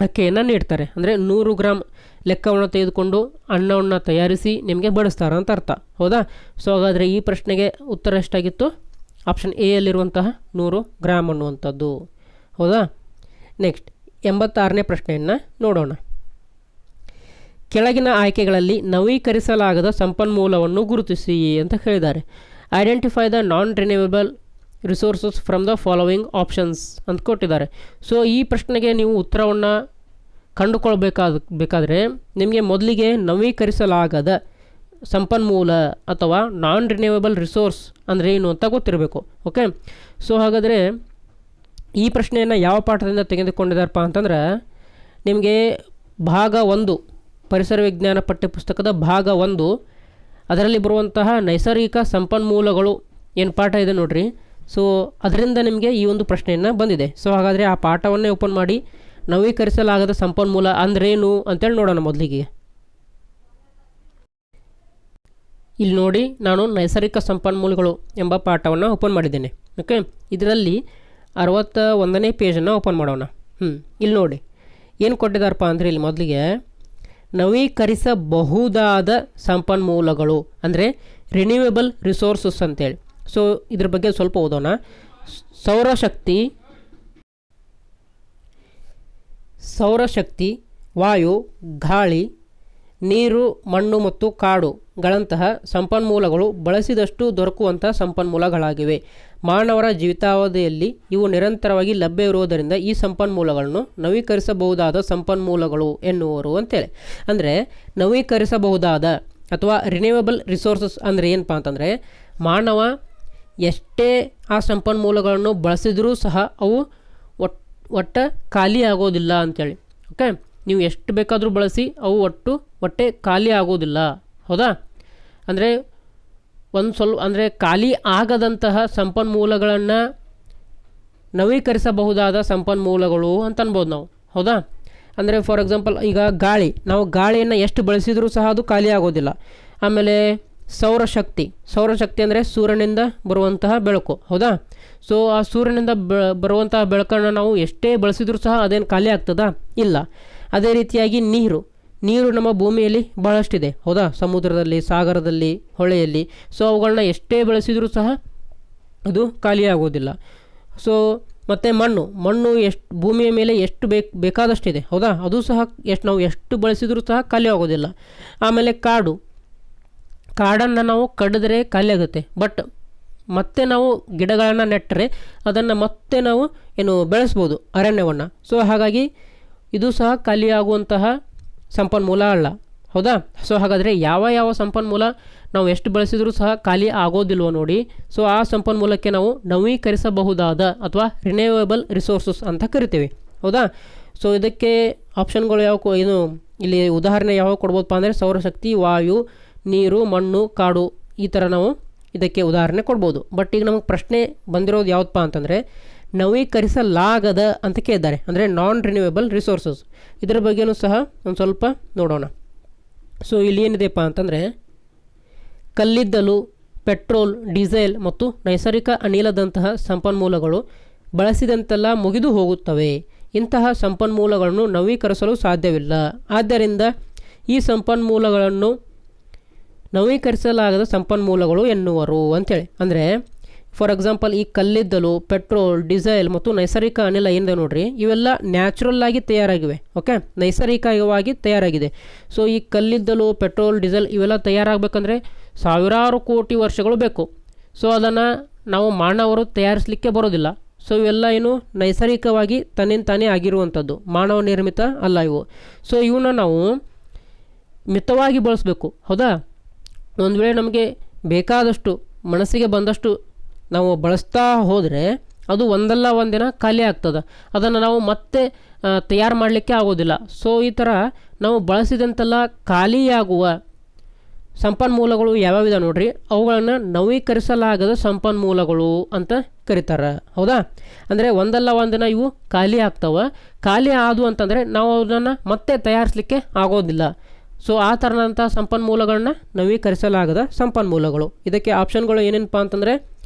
ಅಕ್ಕಿಯನ್ನು ನೀಡ್ತಾರೆ. ಅಂದರೆ 100 ಗ್ರಾಮ್ ಲೆಕ್ಕವನ್ನು ತೆಗೆದುಕೊಂಡು ಅನ್ನವನ್ನು ತಯಾರಿಸಿ ನಿಮಗೆ ಬಡಿಸ್ತಾರೆ ಅಂತ ಅರ್ಥ. ಹೌದಾ, ಸೊ ಹಾಗಾದರೆ ಈ ಪ್ರಶ್ನೆಗೆ ಉತ್ತರ ಎಷ್ಟಾಗಿತ್ತು? ಆಪ್ಷನ್ ಎ ಯಲ್ಲಿರುವಂತಹ 100 ಗ್ರಾಮ್ ಅನ್ನುವಂಥದ್ದು. ಹೌದಾ, ನೆಕ್ಸ್ಟ್ 86ನೇ ಪ್ರಶ್ನೆಯನ್ನು ನೋಡೋಣ. ಕೆಳಗಿನ ಆಯ್ಕೆಗಳಲ್ಲಿ ನವೀಕರಿಸಲಾಗದ ಸಂಪನ್ಮೂಲವನ್ನು ಗುರುತಿಸಿ ಅಂತ ಹೇಳಿದ್ದಾರೆ. Identify the non renewable resources from the following options ಅಂತ ಕೊಟ್ಟಿದ್ದಾರೆ. ಸೊ ಈ ಪ್ರಶ್ನೆಗೆ ನೀವು ಉತ್ತರವನ್ನು ಕಂಡುಕೊಳ್ಬೇಕಾದ್ರೆ ನಿಮಗೆ ಮೊದಲಿಗೆ ನವೀಕರಿಸಲಾಗದ ಸಂಪನ್ಮೂಲ ಅಥವಾ ನಾನ್ ರಿನ್ಯೂವೇಬಲ್ ರಿಸೋರ್ಸ್ ಅಂದರೆ ಏನು ಅಂತ ಗೊತ್ತಿರಬೇಕು. ಓಕೆ, ಸೊ ಹಾಗಾದರೆ ಈ ಪ್ರಶ್ನೆಯನ್ನು ಯಾವ ಪಾಠದಿಂದ ತೆಗೆದುಕೊಂಡಿದ್ದಾರಪ್ಪ ಅಂತಂದ್ರೆ, ನಿಮಗೆ ಭಾಗ 1 ಪರಿಸರ ವಿಜ್ಞಾನ ಪಠ್ಯಪುಸ್ತಕದ ಭಾಗ 1 ಅದರಲ್ಲಿ ಬರುವಂತಹ ನೈಸರ್ಗಿಕ ಸಂಪನ್ಮೂಲಗಳು ಏನು ಪಾಠ ಇದೆ ನೋಡ್ರಿ. ಸೊ ಅದರಿಂದ ನಿಮಗೆ ಈ ಒಂದು ಪ್ರಶ್ನೆಯನ್ನು ಬಂದಿದೆ. ಸೊ ಹಾಗಾದರೆ ಆ ಪಾಠವನ್ನೇ ಓಪನ್ ಮಾಡಿ ನವೀಕರಿಸಲಾಗದ ಸಂಪನ್ಮೂಲ ಅಂದ್ರೇನು ಅಂತೇಳಿ ನೋಡೋಣ. ಮೊದಲಿಗೆ ಇಲ್ಲಿ ನೋಡಿ, ನಾನು ನೈಸರ್ಗಿಕ ಸಂಪನ್ಮೂಲಗಳು ಎಂಬ ಪಾಠವನ್ನು ಓಪನ್ ಮಾಡಿದ್ದೇನೆ. ಓಕೆ, ಇದರಲ್ಲಿ 61ನೇ ಪೇಜನ್ನು ಓಪನ್ ಮಾಡೋಣ. ಇಲ್ಲಿ ನೋಡಿ ಏನು ಕೊಟ್ಟಿದ್ದಾರಪ್ಪ ಅಂದರೆ, ಇಲ್ಲಿ ಮೊದಲಿಗೆ ನವೀಕರಿಸಬಹುದಾದ ಸಂಪನ್ಮೂಲಗಳು ಅಂದರೆ ರಿನ್ಯೂವೇಬಲ್ ರಿಸೋರ್ಸಸ್ ಅಂತೇಳಿ. ಸೊ ಇದ್ರ ಬಗ್ಗೆ ಸ್ವಲ್ಪ ಓದೋಣ. ಸೌರಶಕ್ತಿ, ವಾಯು, ಗಾಳಿ, ನೀರು, ಮಣ್ಣು ಮತ್ತು ಕಾಡುಗಳಂತಹ ಸಂಪನ್ಮೂಲಗಳು ಬಳಸಿದಷ್ಟು ದೊರಕುವಂಥ ಸಂಪನ್ಮೂಲಗಳಾಗಿವೆ. ಮಾನವರ ಜೀವಿತಾವಧಿಯಲ್ಲಿ ಇವು ನಿರಂತರವಾಗಿ ಲಭ್ಯವಿರುವುದರಿಂದ ಈ ಸಂಪನ್ಮೂಲಗಳನ್ನು ನವೀಕರಿಸಬಹುದಾದ ಸಂಪನ್ಮೂಲಗಳು ಎನ್ನುವರು ಅಂತೇಳಿ. ಅಂದರೆ ನವೀಕರಿಸಬಹುದಾದ ಅಥವಾ ರಿನ್ಯೂವೇಬಲ್ ರಿಸೋರ್ಸಸ್ ಅಂದರೆ ಏನಪ್ಪ ಅಂತಂದರೆ, ಮಾನವ ಎಷ್ಟೇ ಆ ಸಂಪನ್ಮೂಲಗಳನ್ನು ಬಳಸಿದರೂ ಸಹ ಅವು ಒಟ್ಟು ಖಾಲಿ ಆಗೋದಿಲ್ಲ ಅಂಥೇಳಿ. ಓಕೆ, ನೀವು ಎಷ್ಟು ಬೇಕಾದರೂ ಬಳಸಿ ಅವು ಒಟ್ಟೆ ಖಾಲಿ ಆಗೋದಿಲ್ಲ. ಹೌದಾ, ಅಂದರೆ ಅಂದರೆ ಖಾಲಿ ಆಗದಂತಹ ಸಂಪನ್ಮೂಲಗಳನ್ನು ನವೀಕರಿಸಬಹುದಾದ ಸಂಪನ್ಮೂಲಗಳು ಅಂತ ಅನ್ಬೋದು ನಾವು. ಹೌದಾ, ಅಂದರೆ ಫಾರ್ ಎಕ್ಸಾಂಪಲ್ ಈಗ ನಾವು ಗಾಳಿಯನ್ನು ಎಷ್ಟು ಬಳಸಿದರೂ ಸಹ ಅದು ಖಾಲಿ ಆಗೋದಿಲ್ಲ. ಆಮೇಲೆ ಸೌರಶಕ್ತಿ ಅಂದರೆ ಸೂರ್ಯನಿಂದ ಬರುವಂತಹ ಬೆಳಕು. ಹೌದಾ, ಸೊ ಆ ಸೂರ್ಯನಿಂದ ಬರುವಂತಹ ಬೆಳಕನ್ನು ನಾವು ಎಷ್ಟೇ ಬಳಸಿದರೂ ಸಹ ಅದೇನು ಖಾಲಿ ಆಗ್ತದಾ? ಇಲ್ಲ. ಅದೇ ರೀತಿಯಾಗಿ ನೀರು ನೀರು ನಮ್ಮ ಭೂಮಿಯಲ್ಲಿ ಭಾಳಷ್ಟಿದೆ, ಹೌದಾ, ಸಮುದ್ರದಲ್ಲಿ, ಸಾಗರದಲ್ಲಿ, ಹೊಳೆಯಲ್ಲಿ. ಸೊ ಅವುಗಳನ್ನ ಎಷ್ಟೇ ಬಳಸಿದರೂ ಸಹ ಅದು ಖಾಲಿಯಾಗೋದಿಲ್ಲ. ಸೊ ಮತ್ತು ಮಣ್ಣು ಎಷ್ಟು ಭೂಮಿಯ ಮೇಲೆ ಎಷ್ಟು ಬೇಕಾದಷ್ಟಿದೆ, ಹೌದಾ, ಅದು ಸಹ ನಾವು ಎಷ್ಟು ಬಳಸಿದರೂ ಸಹ ಖಾಲಿ ಆಗೋದಿಲ್ಲ. ಆಮೇಲೆ ಕಾಡನ್ನು ನಾವು ಕಡಿದ್ರೆ ಖಾಲಿ ಆಗುತ್ತೆ, ಬಟ್ ಮತ್ತೆ ನಾವು ಗಿಡಗಳನ್ನು ನೆಟ್ಟರೆ ಅದನ್ನು ಮತ್ತೆ ನಾವು ಬೆಳೆಸ್ಬೋದು, ಅರಣ್ಯವನ್ನು. ಸೊ ಹಾಗಾಗಿ ಇದು ಸಹ ಖಾಲಿಯಾಗುವಂತಹ ಸಂಪನ್ಮೂಲ ಅಲ್ಲ, ಹೌದಾ. ಸೊ ಹಾಗಾದರೆ ಯಾವ ಸಂಪನ್ಮೂಲ ನಾವು ಎಷ್ಟು ಬಳಸಿದರೂ ಸಹ ಖಾಲಿ ಆಗೋದಿಲ್ವೋ ನೋಡಿ. ಸೊ ಆ ಸಂಪನ್ಮೂಲಕ್ಕೆ ನಾವು ನವೀಕರಿಸಬಹುದಾದ ಅಥವಾ ರಿನ್ಯೂವೇಬಲ್ ರಿಸೋರ್ಸಸ್ ಅಂತ ಕರಿತೀವಿ, ಹೌದಾ. ಸೊ ಇದಕ್ಕೆ ಆಪ್ಷನ್ಗಳು ಇಲ್ಲಿ ಉದಾಹರಣೆ ಯಾವ ಕೊಡ್ಬೋದಪ್ಪ ಅಂದರೆ ಸೌರಶಕ್ತಿ, ವಾಯು, ನೀರು, ಮಣ್ಣು, ಕಾಡು, ಈ ಥರ ನಾವು ಇದಕ್ಕೆ ಉದಾಹರಣೆ ಕೊಡ್ಬೋದು. ಬಟ್ ಈಗ ನಮಗೆ ಪ್ರಶ್ನೆ ಬಂದಿರೋದು ಯಾವುದಪ್ಪ ಅಂತಂದರೆ ನವೀಕರಿಸಲಾಗದ ಅಂತ ಕೇಳಿದ್ದಾರೆ, ಅಂದರೆ ನಾನ್ ರಿನ್ಯೂವೇಬಲ್ ರಿಸೋರ್ಸಸ್. ಇದರ ಬಗ್ಗೆಯೂ ಸಹ ಒಂದು ಸ್ವಲ್ಪ ನೋಡೋಣ. ಸೊ ಇಲ್ಲಿ ಏನಿದೆಪ್ಪ ಅಂತಂದರೆ ಕಲ್ಲಿದ್ದಲು, ಪೆಟ್ರೋಲ್, ಡೀಸೆಲ್ ಮತ್ತು ನೈಸರ್ಗಿಕ ಅನಿಲದಂತಹ ಸಂಪನ್ಮೂಲಗಳು ಬಳಸಿದಂತೆಲ್ಲ ಮುಗಿದು ಹೋಗುತ್ತವೆ. ಇಂತಹ ಸಂಪನ್ಮೂಲಗಳನ್ನು ನವೀಕರಿಸಲು ಸಾಧ್ಯವಿಲ್ಲ. ಆದ್ದರಿಂದ ಈ ಸಂಪನ್ಮೂಲಗಳನ್ನು ನವೀಕರಿಸಲಾಗದ ಸಂಪನ್ಮೂಲಗಳು ಎನ್ನುವರು ಅಂತೇಳಿ. ಅಂದರೆ ಫಾರ್ ಎಕ್ಸಾಂಪಲ್ ಈ ಕಲ್ಲಿದ್ದಲು, ಪೆಟ್ರೋಲ್, ಡೀಸೆಲ್ ಮತ್ತು ನೈಸರ್ಗಿಕ ಅನಿಲ ಏನಿದೆ ನೋಡ್ರಿ, ಇವೆಲ್ಲ ನ್ಯಾಚುರಲ್ ಆಗಿ ತಯಾರಾಗಿವೆ, ಓಕೆ, ನೈಸರ್ಗಿಕವಾಗಿ ತಯಾರಾಗಿದೆ. ಸೊ ಈ ಕಲ್ಲಿದ್ದಲು, ಪೆಟ್ರೋಲ್, ಡೀಸೆಲ್ ಇವೆಲ್ಲ ತಯಾರಾಗಬೇಕಂದ್ರೆ ಸಾವಿರಾರು ಕೋಟಿ ವರ್ಷಗಳು ಬೇಕು. ಸೊ ಅದನ್ನು ನಾವು ಮಾನವರು ತಯಾರಿಸಲಿಕ್ಕೆ ಬರೋದಿಲ್ಲ. ಸೊ ಇವೆಲ್ಲ ನೈಸರ್ಗಿಕವಾಗಿ ತಾನೇ ಆಗಿರುವಂಥದ್ದು, ಮಾನವ ನಿರ್ಮಿತ ಅಲ್ಲ ಇವು. ಸೊ ಇವನ್ನ ನಾವು ಮಿತವಾಗಿ ಬಳಸಬೇಕು, ಹೌದಾ. ಒಂದು ವೇಳೆ ನಮಗೆ ಬೇಕಾದಷ್ಟು ಮನಸ್ಸಿಗೆ ಬಂದಷ್ಟು ನಾವು ಬಳಸ್ತಾ ಹೋದರೆ ಅದು ಒಂದಲ್ಲ ಒಂದಿನ ಖಾಲಿ ಆಗ್ತದೆ, ಅದನ್ನು ನಾವು ಮತ್ತೆ ತಯಾರು ಮಾಡಲಿಕ್ಕೆ ಆಗೋದಿಲ್ಲ. ಸೊ ಈ ಥರ ನಾವು ಬಳಸಿದಂತೆಲ್ಲ ಖಾಲಿಯಾಗುವ ಸಂಪನ್ಮೂಲಗಳು ಯಾವ್ಯಾವಿದೆ ನೋಡ್ರಿ, ಅವುಗಳನ್ನು ನವೀಕರಿಸಲಾಗದ ಸಂಪನ್ಮೂಲಗಳು ಅಂತ ಕರೀತಾರೆ, ಹೌದಾ. ಅಂದರೆ ಒಂದಲ್ಲ ಒಂದಿನ ಇವು ಖಾಲಿ ಆಗ್ತವೆ. ಖಾಲಿ ಆದವು ಅಂತಂದರೆ ನಾವು ಅದನ್ನು ಮತ್ತೆ ತಯಾರಿಸಲಿಕ್ಕೆ ಆಗೋದಿಲ್ಲ. ಸೊ ಆ ಥರದಂಥ ಸಂಪನ್ಮೂಲಗಳನ್ನ ನವೀಕರಿಸಲಾಗದ ಸಂಪನ್ಮೂಲಗಳು. ಇದಕ್ಕೆ ಆಪ್ಷನ್ಗಳು ಏನೇನಪ್ಪ ಅಂತಂದರೆ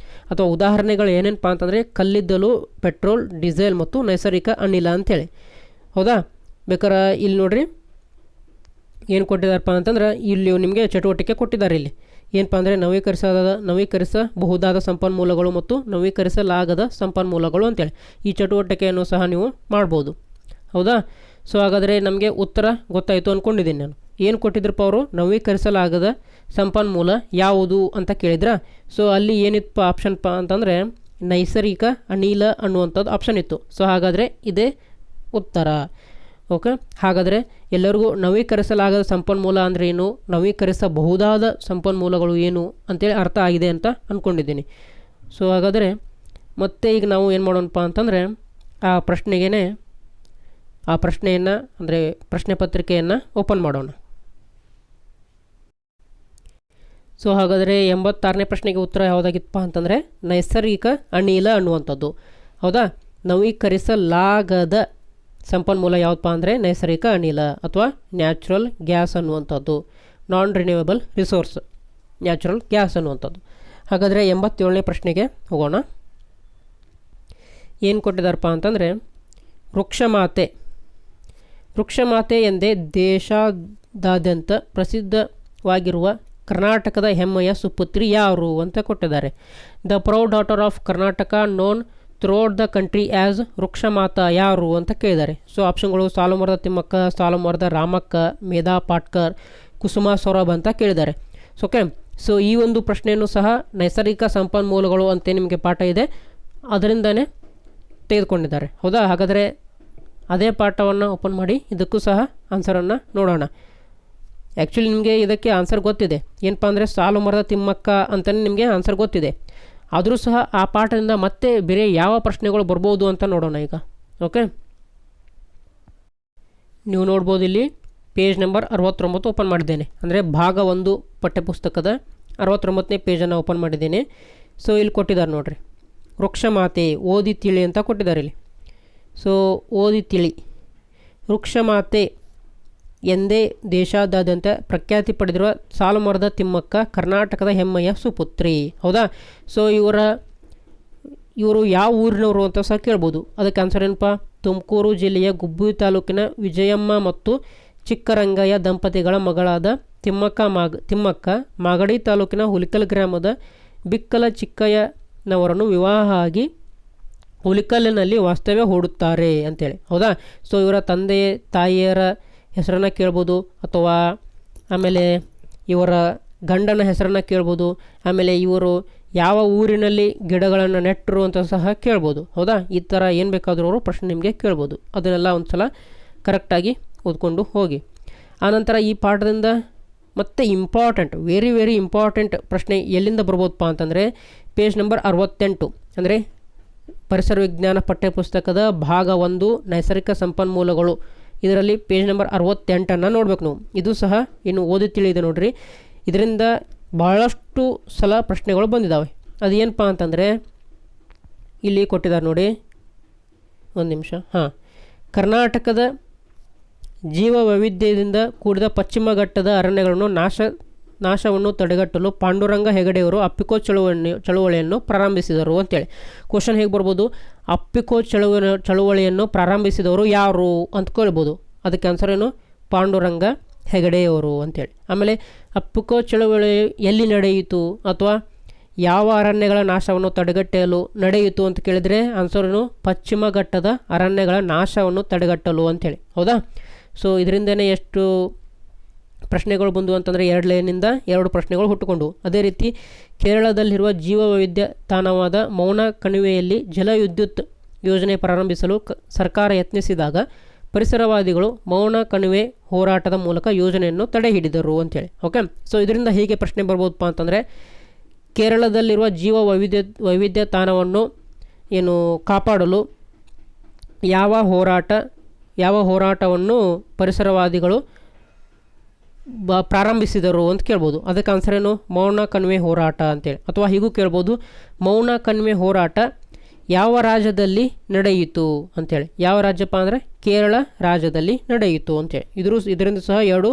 ಅಥವಾ ಉದಾಹರಣೆಗಳು ಏನೇನಪ್ಪ ಅಂತಂದರೆ ಕಲ್ಲಿದ್ದಲು, ಪೆಟ್ರೋಲ್, ಡೀಸೆಲ್ ಮತ್ತು ನೈಸರ್ಗಿಕ ಅನಿಲ ಅಂಥೇಳಿ, ಹೌದಾ. ಬೇಕಾರೆ ಇಲ್ಲಿ ನೋಡಿರಿ ಏನು ಕೊಟ್ಟಿದ್ದಾರಪ್ಪ ಅಂತಂದ್ರೆ ಇಲ್ಲಿ ನಿಮಗೆ ಚಟುವಟಿಕೆ ಕೊಟ್ಟಿದ್ದಾರೆ. ಇಲ್ಲಿ ಏನಪ್ಪ ಅಂದರೆ ನವೀಕರಿಸಬಹುದಾದ ಸಂಪನ್ಮೂಲಗಳು ಮತ್ತು ನವೀಕರಿಸಲಾಗದ ಸಂಪನ್ಮೂಲಗಳು ಅಂತೇಳಿ ಈ ಚಟುವಟಿಕೆಯನ್ನು ಸಹ ನೀವು ಮಾಡ್ಬೋದು, ಹೌದಾ. ಸೊ ಹಾಗಾದರೆ ನಮಗೆ ಉತ್ತರ ಗೊತ್ತಾಯಿತು ಅಂದ್ಕೊಂಡಿದ್ದೀನಿ ನಾನು. ಏನು ಕೊಟ್ಟಿದ್ರಪ್ಪ ಅವರು, ನವೀಕರಿಸಲಾಗದ ಸಂಪನ್ಮೂಲ ಯಾವುದು ಅಂತ ಕೇಳಿದ್ರ. ಸೊ ಅಲ್ಲಿ ಏನಿತ್ತಪ್ಪ ಆಪ್ಷನ್ಪ ಅಂತಂದರೆ ನೈಸರ್ಗಿಕ ಅನಿಲ ಅನ್ನುವಂಥದ್ದು ಆಪ್ಷನ್ ಇತ್ತು. ಸೊ ಹಾಗಾದರೆ ಇದೇ ಉತ್ತರ, ಓಕೆ. ಹಾಗಾದರೆ ಎಲ್ಲರಿಗೂ ನವೀಕರಿಸಲಾಗದ ಸಂಪನ್ಮೂಲ ಅಂದರೆ ಏನು, ನವೀಕರಿಸಬಹುದಾದ ಸಂಪನ್ಮೂಲಗಳು ಏನು ಅಂತೇಳಿ ಅರ್ಥ ಆಗಿದೆ ಅಂತ ಅಂದ್ಕೊಂಡಿದ್ದೀನಿ. ಸೊ ಹಾಗಾದರೆ ಮತ್ತೆ ಈಗ ನಾವು ಏನು ಮಾಡೋಣಪ್ಪ ಅಂತಂದರೆ ಆ ಪ್ರಶ್ನೆಯನ್ನು ಅಂದರೆ ಪ್ರಶ್ನೆ ಪತ್ರಿಕೆಯನ್ನು ಓಪನ್ ಮಾಡೋಣ. ಸೊ ಹಾಗಾದರೆ 86ನೇ ಪ್ರಶ್ನೆಗೆ ಉತ್ತರ ಯಾವುದಾಗಿತ್ತಪ್ಪ ಅಂತಂದರೆ ನೈಸರ್ಗಿಕ ಅನಿಲ ಅನ್ನುವಂಥದ್ದು, ಹೌದಾ. ನವೀಕರಿಸಲಾಗದ ಸಂಪನ್ಮೂಲ ಯಾವುದಪ್ಪ ಅಂದರೆ ನೈಸರ್ಗಿಕ ಅನಿಲ ಅಥವಾ ನ್ಯಾಚುರಲ್ ಗ್ಯಾಸ್ ಅನ್ನುವಂಥದ್ದು, ನಾನ್ ರಿನ್ಯೂವೇಬಲ್ ರಿಸೋರ್ಸ್ ನ್ಯಾಚುರಲ್ ಗ್ಯಾಸ್ ಅನ್ನುವಂಥದ್ದು. ಹಾಗಾದರೆ 87ನೇ ಪ್ರಶ್ನೆಗೆ ಹೋಗೋಣ. ಏನು ಕೊಟ್ಟಿದ್ದಾರಪ್ಪ ಅಂತಂದರೆ ವೃಕ್ಷಮಾತೆ ಎಂದೇ ದೇಶಾದ್ಯಂತ ಪ್ರಸಿದ್ಧವಾಗಿರುವ ಕರ್ನಾಟಕದ ಹೆಮ್ಮೆಯ ಸುಪುತ್ರಿ ಯಾರು ಅಂತ ಕೊಟ್ಟಿದ್ದಾರೆ. The proud daughter of Karnataka known throughout the country as Vrikshamata ಯಾರು ಅಂತ ಕೇಳಿದ್ದಾರೆ. ಸೊ ಆಪ್ಷನ್ಗಳು ಸಾಲುಮರದ ತಿಮ್ಮಕ್ಕ, ಸಾಲುಮರದ ರಾಮಕ್ಕ, ಮೇಧಾ ಪಾಟ್ಕರ್, ಕುಸುಮಾ ಸೊರಬ್ ಅಂತ ಕೇಳಿದ್ದಾರೆ. ಓಕೆ. ಸೊ ಈ ಒಂದು ಪ್ರಶ್ನೆಯನ್ನು ಸಹ ನೈಸರ್ಗಿಕ ಸಂಪನ್ಮೂಲಗಳು ಅಂತ ನಿಮಗೆ ಪಾಠ ಇದೆ, ಅದರಿಂದನೇ ತೆಗೆದುಕೊಂಡಿದ್ದಾರೆ, ಹೌದಾ. ಹಾಗಾದರೆ ಅದೇ ಪಾಠವನ್ನು ಓಪನ್ ಮಾಡಿ ಇದಕ್ಕೂ ಸಹ ಆನ್ಸರನ್ನು ನೋಡೋಣ. ಆ್ಯಕ್ಚುಲಿ ನಿಮಗೆ ಇದಕ್ಕೆ ಆನ್ಸರ್ ಗೊತ್ತಿದೆ, ಏನಪ್ಪ ಅಂದರೆ ಸಾಲುಮರದ ತಿಮ್ಮಕ್ಕ ಅಂತಲೇ ನಿಮಗೆ ಆನ್ಸರ್ ಗೊತ್ತಿದೆ. ಆದರೂ ಸಹ ಆ ಪಾಠದಿಂದ ಮತ್ತೆ ಬೇರೆ ಯಾವ ಪ್ರಶ್ನೆಗಳು ಬರ್ಬೋದು ಅಂತ ನೋಡೋಣ ಈಗ, ಓಕೆ. ನೀವು ನೋಡ್ಬೋದು ಇಲ್ಲಿ ಪೇಜ್ ನಂಬರ್ 69 ಓಪನ್ ಮಾಡಿದ್ದೇನೆ, ಅಂದರೆ ಭಾಗ 1 ಪಠ್ಯಪುಸ್ತಕದ 69ನೇ ಪೇಜನ್ನು ಓಪನ್ ಮಾಡಿದ್ದೇನೆ. ಸೊ ಇಲ್ಲಿ ಕೊಟ್ಟಿದ್ದಾರೆ ನೋಡಿರಿ, ವೃಕ್ಷಮಾತೆ ಓದಿ ತಿಳಿ ಅಂತ ಕೊಟ್ಟಿದ್ದಾರೆ ಇಲ್ಲಿ. ಸೊ ಓದಿ ತಿಳಿ, ವೃಕ್ಷಮಾತೆ ಎಂದೇ ದೇಶಾದ್ಯಂತ ಪ್ರಖ್ಯಾತಿ ಪಡೆದಿರುವ ಸಾಲುಮರದ ತಿಮ್ಮಕ್ಕ ಕರ್ನಾಟಕದ ಹೆಮ್ಮೆಯ ಸುಪುತ್ರಿ, ಹೌದಾ. ಸೊ ಇವರು ಯಾವ ಊರಿನವರು ಅಂತ ಸಹ ಕೇಳ್ಬೋದು. ಅದಕ್ಕೆ ಆನ್ಸರ್ ಏನಪ್ಪ, ತುಮಕೂರು ಜಿಲ್ಲೆಯ ಗುಬ್ಬಿ ತಾಲೂಕಿನ ವಿಜಯಮ್ಮ ಮತ್ತು ಚಿಕ್ಕರಂಗಯ್ಯ ದಂಪತಿಗಳ ಮಗಳಾದ ತಿಮ್ಮಕ್ಕ ಮಾಗಡಿ ತಾಲೂಕಿನ ಹುಲಿಕಲ್ ಗ್ರಾಮದ ಬಿಕ್ಕಲ ಚಿಕ್ಕಯ್ಯನವರನ್ನು ವಿವಾಹ ಆಗಿ ಹುಲಿಕಲ್ಲಿನಲ್ಲಿ ವಾಸ್ತವ್ಯ ಹೂಡುತ್ತಾರೆ ಅಂತೇಳಿ. ಹೌದಾ? ಸೊ ಇವರ ತಂದೆ ತಾಯಿಯರ ಹೆಸರನ್ನು ಕೇಳ್ಬೋದು, ಅಥವಾ ಆಮೇಲೆ ಇವರ ಗಂಡನ ಹೆಸರನ್ನು ಕೇಳ್ಬೋದು, ಆಮೇಲೆ ಇವರು ಯಾವ ಊರಿನಲ್ಲಿ ಗಿಡಗಳನ್ನು ನೆಟ್ಟರು ಅಂತ ಸಹ ಕೇಳ್ಬೋದು. ಹೌದಾ? ಈ ಥರ ಏನು ಬೇಕಾದರೂ ಅವರು ಪ್ರಶ್ನೆ ನಿಮಗೆ ಕೇಳ್ಬೋದು. ಅದನ್ನೆಲ್ಲ ಒಂದು ಸಲ ಕರೆಕ್ಟಾಗಿ ಓದ್ಕೊಂಡು ಹೋಗಿ. ಆನಂತರ ಈ ಪಾಠದಿಂದ ಮತ್ತೆ ಇಂಪಾರ್ಟೆಂಟ್, ವೆರಿ ವೆರಿ ಇಂಪಾರ್ಟೆಂಟ್ ಪ್ರಶ್ನೆ ಎಲ್ಲಿಂದ ಬರ್ಬೋದಪ್ಪ ಅಂತಂದರೆ ಪೇಜ್ ನಂಬರ್ 68, ಅಂದರೆ ಪರಿಸರ ವಿಜ್ಞಾನ ಪಠ್ಯಪುಸ್ತಕದ ಭಾಗ 1 ನೈಸರ್ಗಿಕ ಸಂಪನ್ಮೂಲಗಳು, ಇದರಲ್ಲಿ ಪೇಜ್ ನಂಬರ್ 68 ನೋಡ್ಬೇಕು ನಾವು. ಇದು ಸಹ ಇನ್ನು ಓದಿ ತಿಳಿಯಿದೆ ನೋಡ್ರಿ. ಇದರಿಂದ ಭಾಳಷ್ಟು ಸಲ ಪ್ರಶ್ನೆಗಳು ಬಂದಿದ್ದಾವೆ. ಅದೇನಪ್ಪ ಅಂತಂದರೆ ಇಲ್ಲಿ ಕೊಟ್ಟಿದ್ದಾರೆ ನೋಡಿ, ಒಂದು ನಿಮಿಷ. ಕರ್ನಾಟಕದ ಜೀವ ವೈವಿಧ್ಯದಿಂದ ಕೂಡಿದ ಪಶ್ಚಿಮ ಘಟ್ಟದ ಅರಣ್ಯಗಳನ್ನು ನಾಶವನ್ನು ತಡೆಗಟ್ಟಲು ಪಾಂಡುರಂಗ ಹೆಗಡೆಯವರು ಅಪ್ಪಿಕೋ ಚಳುವಳಿಯನ್ನು ಪ್ರಾರಂಭಿಸಿದರು ಅಂತೇಳಿ. ಕ್ವಶನ್ ಹೇಗೆ ಬರ್ಬೋದು? ಅಪ್ಪಿಕೋ ಚಳುವಳಿಯನ್ನು ಪ್ರಾರಂಭಿಸಿದವರು ಯಾರು ಅಂತ ಕೇಳ್ಬೋದು. ಅದಕ್ಕೆ ಆನ್ಸರ್ ಏನು? ಪಾಂಡುರಂಗ ಹೆಗಡೆಯವರು ಅಂತೇಳಿ. ಆಮೇಲೆ ಅಪ್ಪಿಕೋ ಚಳುವಳಿ ಎಲ್ಲಿ ನಡೆಯಿತು ಅಥವಾ ಯಾವ ಅರಣ್ಯಗಳ ನಾಶವನ್ನು ತಡೆಗಟ್ಟಲು ನಡೆಯಿತು ಅಂತ ಕೇಳಿದರೆ ಆನ್ಸರೇನು? ಪಶ್ಚಿಮ ಘಟ್ಟದ ಅರಣ್ಯಗಳ ನಾಶವನ್ನು ತಡೆಗಟ್ಟಲು ಅಂತೇಳಿ. ಹೌದಾ? ಸೊ ಇದರಿಂದನೇ ಎಷ್ಟು ಪ್ರಶ್ನೆಗಳು ಬಂದು ಅಂತಂದರೆ 2 ಲೈನಿಂದ 2 ಪ್ರಶ್ನೆಗಳು ಹುಟ್ಟುಕೊಂಡು. ಅದೇ ರೀತಿ ಕೇರಳದಲ್ಲಿರುವ ಜೀವ ವೈವಿಧ್ಯ ತಾಣವಾದ ಮೌನ ಕಣಿವೆಯಲ್ಲಿ ಜಲವಿದ್ಯುತ್ ಯೋಜನೆ ಪ್ರಾರಂಭಿಸಲು ಸರ್ಕಾರ ಯತ್ನಿಸಿದಾಗ ಪರಿಸರವಾದಿಗಳು ಮೌನ ಕಣಿವೆ ಹೋರಾಟದ ಮೂಲಕ ಯೋಜನೆಯನ್ನು ತಡೆ ಹಿಡಿದರು ಅಂತೇಳಿ. ಓಕೆ, ಸೊ ಇದರಿಂದ ಹೀಗೆ ಪ್ರಶ್ನೆ ಬರ್ಬೋದಪ್ಪ ಅಂತಂದರೆ ಕೇರಳದಲ್ಲಿರುವ ಜೀವ ವೈವಿಧ್ಯ ತಾಣವನ್ನು ಕಾಪಾಡಲು ಯಾವ ಹೋರಾಟವನ್ನು ಪರಿಸರವಾದಿಗಳು ಪ್ರಾರಂಭಿಸಿದರು ಅಂತ ಕೇಳ್ಬೋದು. ಅದಕ್ಕೆ ಆನ್ಸರ್ ಏನು? ಮೌನ ಕಣಿವೆ ಹೋರಾಟ ಅಂತೇಳಿ. ಅಥವಾ ಹೀಗೂ ಕೇಳ್ಬೋದು, ಮೌನ ಕಣಿವೆ ಹೋರಾಟ ಯಾವ ರಾಜ್ಯದಲ್ಲಿ ನಡೆಯಿತು ಅಂತೇಳಿ. ಯಾವ ರಾಜ್ಯಪ್ಪ ಅಂದರೆ ಕೇರಳ ರಾಜ್ಯದಲ್ಲಿ ನಡೆಯಿತು ಅಂತೇಳಿ. ಇದರಿಂದ ಸಹ 2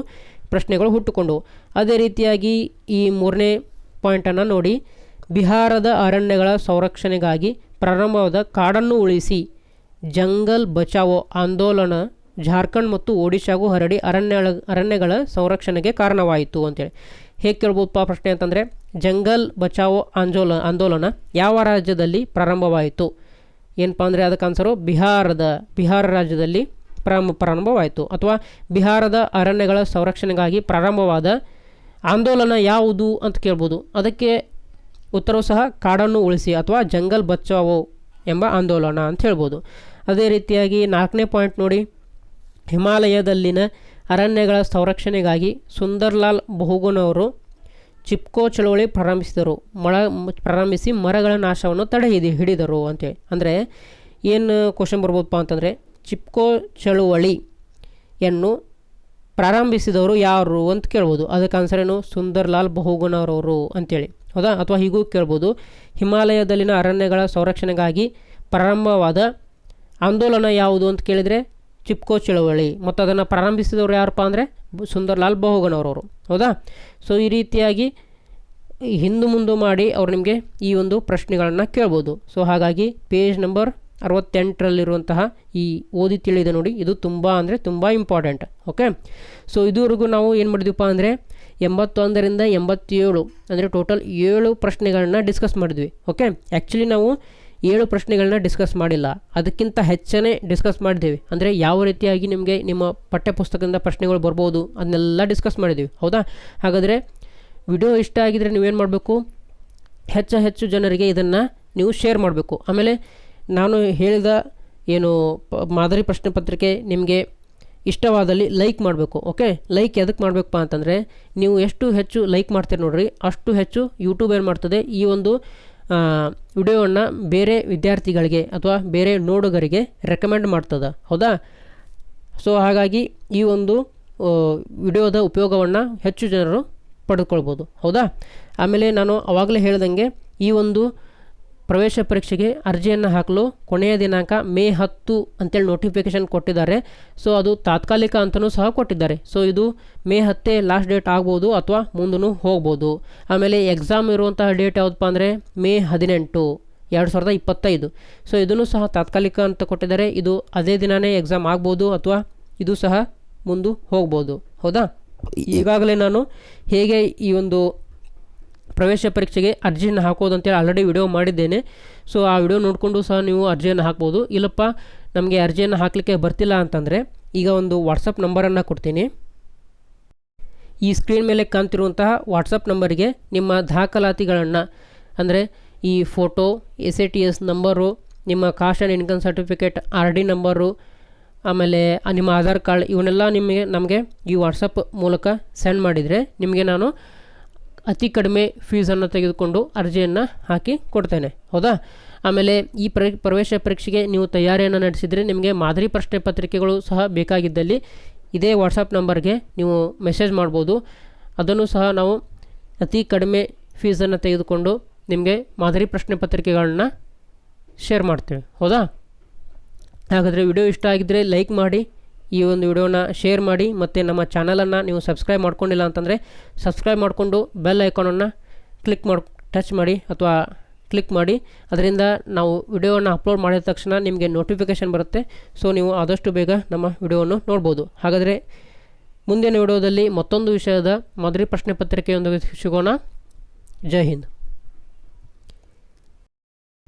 ಪ್ರಶ್ನೆಗಳು ಹುಟ್ಟುಕೊಂಡು. ಅದೇ ರೀತಿಯಾಗಿ ಈ 3ನೇ ಪಾಯಿಂಟನ್ನು ನೋಡಿ, ಬಿಹಾರದ ಅರಣ್ಯಗಳ ಸಂರಕ್ಷಣೆಗಾಗಿ ಪ್ರಾರಂಭವಾದ ಕಾಡನ್ನು ಉಳಿಸಿ ಜಂಗಲ್ ಬಚಾವೋ ಆಂದೋಲನ ಜಾರ್ಖಂಡ್ ಮತ್ತು ಒಡಿಶಾಗೂ ಹರಡಿ ಅರಣ್ಯಗಳ ಸಂರಕ್ಷಣೆಗೆ ಕಾರಣವಾಯಿತು ಅಂತೇಳಿ. ಹೇಗೆ ಕೇಳ್ಬೋದಪ್ಪ ಪ್ರಶ್ನೆ ಅಂತಂದರೆ, ಜಂಗಲ್ ಬಚಾವೋ ಆಂದೋಲನ ಯಾವ ರಾಜ್ಯದಲ್ಲಿ ಪ್ರಾರಂಭವಾಯಿತು? ಏನಪ್ಪ ಅಂದರೆ ಅದಕ್ಕೆ ಆನ್ಸರು ಬಿಹಾರ ರಾಜ್ಯದಲ್ಲಿ ಪ್ರಾರಂಭವಾಯಿತು. ಅಥವಾ ಬಿಹಾರದ ಅರಣ್ಯಗಳ ಸಂರಕ್ಷಣೆಗಾಗಿ ಪ್ರಾರಂಭವಾದ ಆಂದೋಲನ ಯಾವುದು ಅಂತ ಕೇಳ್ಬೋದು. ಅದಕ್ಕೆ ಉತ್ತರವು ಸಹ ಕಾಡನ್ನು ಉಳಿಸಿ ಅಥವಾ ಜಂಗಲ್ ಬಚಾವೋ ಎಂಬ ಆಂದೋಲನ ಅಂತ ಹೇಳ್ಬೋದು. ಅದೇ ರೀತಿಯಾಗಿ 4ನೇ ಪಾಯಿಂಟ್ ನೋಡಿ, ಹಿಮಾಲಯದಲ್ಲಿನ ಅರಣ್ಯಗಳ ಸಂರಕ್ಷಣೆಗಾಗಿ ಸುಂದರ್ಲಾಲ್ ಬಹುಗುಣವರು ಚಿಪ್ಕೋ ಚಳುವಳಿ ಪ್ರಾರಂಭಿಸಿ ಮರಗಳ ನಾಶವನ್ನು ತಡೆ ಹಿಡಿದರು ಅಂತೇಳಿ. ಅಂದರೆ ಏನು ಕ್ವಶನ್ ಬರ್ಬೋದಪ್ಪ ಅಂತಂದರೆ, ಚಿಪ್ಕೋ ಚಳುವಳಿಯನ್ನು ಪ್ರಾರಂಭಿಸಿದವರು ಯಾರು ಅಂತ ಕೇಳ್ಬೋದು. ಅದಕ್ಕೆ ಆನ್ಸರ್ ಏನು? ಸುಂದರ್ಲಾಲ್ ಬಹುಗುಣರವರು ಅಂತೇಳಿ. ಹೌದಾ? ಅಥವಾ ಹೀಗೂ ಕೇಳ್ಬೋದು, ಹಿಮಾಲಯದಲ್ಲಿನ ಅರಣ್ಯಗಳ ಸಂರಕ್ಷಣೆಗಾಗಿ ಪ್ರಾರಂಭವಾದ ಆಂದೋಲನ ಯಾವುದು ಅಂತ ಕೇಳಿದರೆ ಚಿಪ್ಕೋ ಚಳುವಳಿ, ಮತ್ತು ಅದನ್ನು ಪ್ರಾರಂಭಿಸಿದವರು ಯಾರಪ್ಪ ಅಂದರೆ ಸುಂದರ್ಲಾಲ್ ಬಹುಗುಣರವರು. ಹೌದಾ? ಸೊ ಈ ರೀತಿಯಾಗಿ ಹಿಂದು ಮುಂದೆ ಮಾಡಿ ಅವರು ನಿಮಗೆ ಈ ಒಂದು ಪ್ರಶ್ನೆಗಳನ್ನು ಕೇಳ್ಬೋದು. ಸೊ ಹಾಗಾಗಿ ಪೇಜ್ ನಂಬರ್ 68ರಲ್ಲಿರುವಂತಹ ಈ ಓದಿ ತಿಳಿದೆ ನೋಡಿ, ಇದು ತುಂಬ ಅಂದರೆ ತುಂಬ ಇಂಪಾರ್ಟೆಂಟ್. ಓಕೆ, ಸೊ ಇದುವರೆಗೂ ನಾವು ಏನು ಮಾಡಿದ್ವಿಪ್ಪ ಅಂದರೆ 81ರಿಂದ 87 ಅಂದರೆ ಟೋಟಲ್ 7 ಪ್ರಶ್ನೆಗಳನ್ನ ಡಿಸ್ಕಸ್ ಮಾಡಿದ್ವಿ. ಓಕೆ, ಆ್ಯಕ್ಚುಲಿ ನಾವು 7 ಪ್ರಶ್ನೆಗಳನ್ನ ಡಿಸ್ಕಸ್ ಮಾಡಿಲ್ಲ, ಅದಕ್ಕಿಂತ ಹೆಚ್ಚನೇ ಡಿಸ್ಕಸ್ ಮಾಡಿದ್ದೀವಿ. ಅಂದರೆ ಯಾವ ರೀತಿಯಾಗಿ ನಿಮಗೆ ನಿಮ್ಮ ಪಠ್ಯಪುಸ್ತಕದಿಂದ ಪ್ರಶ್ನೆಗಳು ಬರ್ಬೋದು ಅದನ್ನೆಲ್ಲ ಡಿಸ್ಕಸ್ ಮಾಡಿದ್ದೀವಿ. ಹೌದಾ? ಹಾಗಾದರೆ ವಿಡಿಯೋ ಇಷ್ಟ ಆಗಿದರೆ ನೀವೇನು ಮಾಡಬೇಕು? ಹೆಚ್ಚು ಜನರಿಗೆ ಇದನ್ನು ನೀವು ಶೇರ್ ಮಾಡಬೇಕು. ಆಮೇಲೆ ನಾನು ಹೇಳಿದ ಮಾದರಿ ಪ್ರಶ್ನೆ ಪತ್ರಿಕೆ ನಿಮಗೆ ಇಷ್ಟವಾದಲ್ಲಿ ಲೈಕ್ ಮಾಡಬೇಕು. ಓಕೆ, ಲೈಕ್ ಎದಕ್ಕೆ ಮಾಡಬೇಕಪ್ಪ ಅಂತಂದರೆ ನೀವು ಎಷ್ಟು ಹೆಚ್ಚು ಲೈಕ್ ಮಾಡ್ತೀರಿ ನೋಡ್ರಿ, ಅಷ್ಟು ಹೆಚ್ಚು ಯೂಟ್ಯೂಬ್ ಏನು ಮಾಡ್ತದೆ, ಈ ಒಂದು ವಿಡಿಯೋವನ್ನು ಬೇರೆ ವಿದ್ಯಾರ್ಥಿಗಳಿಗೆ ಅಥವಾ ಬೇರೆ ನೋಡುಗರಿಗೆ ರೆಕಮೆಂಡ್ ಮಾಡ್ತದೆ. ಹೌದಾ? ಸೊ ಹಾಗಾಗಿ ಈ ಒಂದು ವಿಡಿಯೋದ ಉಪಯೋಗವನ್ನು ಹೆಚ್ಚು ಜನರು ಪಡೆದುಕೊಳ್ಬೋದು. ಹೌದಾ? ಆಮೇಲೆ ನಾನು ಆವಾಗಲೇ ಹೇಳ್ದಂಗೆ ಈ ಒಂದು ಪ್ರವೇಶ ಪರೀಕ್ಷೆಗೆ ಅರ್ಜಿಯನ್ನು ಹಾಕಲು ಕೊನೆಯ ದಿನಾಂಕ ಮೇ 10 ಅಂತೇಳಿ ನೋಟಿಫಿಕೇಷನ್ ಕೊಟ್ಟಿದ್ದಾರೆ. ಸೊ ಅದು ತಾತ್ಕಾಲಿಕ ಅಂತಲೂ ಸಹ ಕೊಟ್ಟಿದ್ದಾರೆ. ಸೊ ಇದು ಮೇ 10 ಲಾಸ್ಟ್ ಡೇಟ್ ಆಗ್ಬೋದು ಅಥವಾ ಮುಂದೂ ಹೋಗ್ಬೋದು. ಆಮೇಲೆ ಎಕ್ಸಾಮ್ ಇರುವಂತಹ ಡೇಟ್ ಯಾವುದಪ್ಪ ಅಂದರೆ ಮೇ 18, 2025. ಸೊ ಇದನ್ನು ಸಹ ತಾತ್ಕಾಲಿಕ ಅಂತ ಕೊಟ್ಟಿದ್ದಾರೆ. ಇದು ಅದೇ ದಿನವೇ ಎಕ್ಸಾಮ್ ಆಗ್ಬೋದು ಅಥವಾ ಇದು ಸಹ ಮುಂದೆ ಹೋಗ್ಬೋದು. ಹೌದಾ, ಈಗಾಗಲೇ ನಾನು ಹೇಗೆ ಈ ಒಂದು ಪ್ರವೇಶ ಪರೀಕ್ಷೆಗೆ ಅರ್ಜಿಯನ್ನು ಹಾಕೋದು ಅಂತೇಳಿ ಆಲ್ರೆಡಿ ವಿಡಿಯೋ ಮಾಡಿದ್ದೇನೆ. ಸೊ ಆ ವಿಡಿಯೋ ನೋಡಿಕೊಂಡು ಸಹ ನೀವು ಅರ್ಜಿಯನ್ನು ಹಾಕ್ಬೋದು. ಇಲ್ಲಪ್ಪ ನಮಗೆ ಅರ್ಜಿಯನ್ನು ಹಾಕಲಿಕ್ಕೆ ಬರ್ತಿಲ್ಲ ಅಂತಂದರೆ ಈಗ ಒಂದು ವಾಟ್ಸಪ್ ನಂಬರನ್ನು ಕೊಡ್ತೀನಿ. ಈ ಸ್ಕ್ರೀನ್ ಮೇಲೆ ಕಾಣ್ತಿರುವಂತಹ ವಾಟ್ಸಪ್ ನಂಬರಿಗೆ ನಿಮ್ಮ ದಾಖಲಾತಿಗಳನ್ನು ಅಂದರೆ ಈ ಫೋಟೋ, SATS ನಂಬರು, ನಿಮ್ಮ cost and income certificate, RD number, ಆಮೇಲೆ ನಿಮ್ಮ ಆಧಾರ್ ಕಾರ್ಡ್ ಇವನ್ನೆಲ್ಲ ನಮಗೆ ಈ ವಾಟ್ಸಪ್ ಮೂಲಕ ಸೆಂಡ್ ಮಾಡಿದರೆ ನಿಮಗೆ ನಾನು ಅತಿ ಕಡಿಮೆ ಫೀಸನ್ನು ತೆಗೆದುಕೊಂಡು ಅರ್ಜಿಯನ್ನು ಹಾಕಿ ಕೊಡ್ತೇನೆ. ಹೌದಾ, ಆಮೇಲೆ ಈ ಪ್ರವೇಶ ಪರೀಕ್ಷೆಗೆ ನೀವು ತಯಾರಿಯನ್ನು ನಡೆಸಿದರೆ ನಿಮಗೆ ಮಾದರಿ ಪ್ರಶ್ನೆ ಪತ್ರಿಕೆಗಳು ಸಹ ಬೇಕಾಗಿದ್ದಲ್ಲಿ ಇದೇ ವಾಟ್ಸಪ್ ನಂಬರ್ಗೆ ನೀವು ಮೆಸೇಜ್ ಮಾಡ್ಬೋದು. ಅದನ್ನು ಸಹ ನಾವು ಅತಿ ಕಡಿಮೆ ಫೀಸನ್ನು ತೆಗೆದುಕೊಂಡು ನಿಮಗೆ ಮಾದರಿ ಪ್ರಶ್ನೆ ಪತ್ರಿಕೆಗಳನ್ನ ಶೇರ್ ಮಾಡ್ತೇವೆ. ಹೌದಾ, ಹಾಗಾದರೆ ವಿಡಿಯೋ ಇಷ್ಟ ಆಗಿದ್ದರೆ ಲೈಕ್ ಮಾಡಿ, ಈ ಒಂದು ವಿಡಿಯೋನ ಶೇರ್ ಮಾಡಿ, ಮತ್ತು ನಮ್ಮ ಚಾನಲನ್ನು ನೀವು ಸಬ್ಸ್ಕ್ರೈಬ್ ಮಾಡ್ಕೊಂಡಿಲ್ಲ ಅಂತಂದರೆ ಸಬ್ಸ್ಕ್ರೈಬ್ ಮಾಡಿಕೊಂಡು ಬೆಲ್ ಐಕಾನನ್ನು ಟಚ್ ಮಾಡಿ ಅಥವಾ ಕ್ಲಿಕ್ ಮಾಡಿ. ಅದರಿಂದ ನಾವು ವಿಡಿಯೋವನ್ನು ಅಪ್ಲೋಡ್ ಮಾಡಿದ ತಕ್ಷಣ ನಿಮಗೆ ನೋಟಿಫಿಕೇಷನ್ ಬರುತ್ತೆ. ಸೊ ನೀವು ಆದಷ್ಟು ಬೇಗ ನಮ್ಮ ವಿಡಿಯೋವನ್ನು ನೋಡ್ಬೋದು. ಹಾಗಾದರೆ ಮುಂದಿನ ವಿಡಿಯೋದಲ್ಲಿ ಮತ್ತೊಂದು ವಿಷಯದ ಮಾದರಿ ಪ್ರಶ್ನೆ ಪತ್ರಿಕೆಯೊಂದಿಗೆ ಸಿಗೋಣ. ಜೈ ಹಿಂದ್.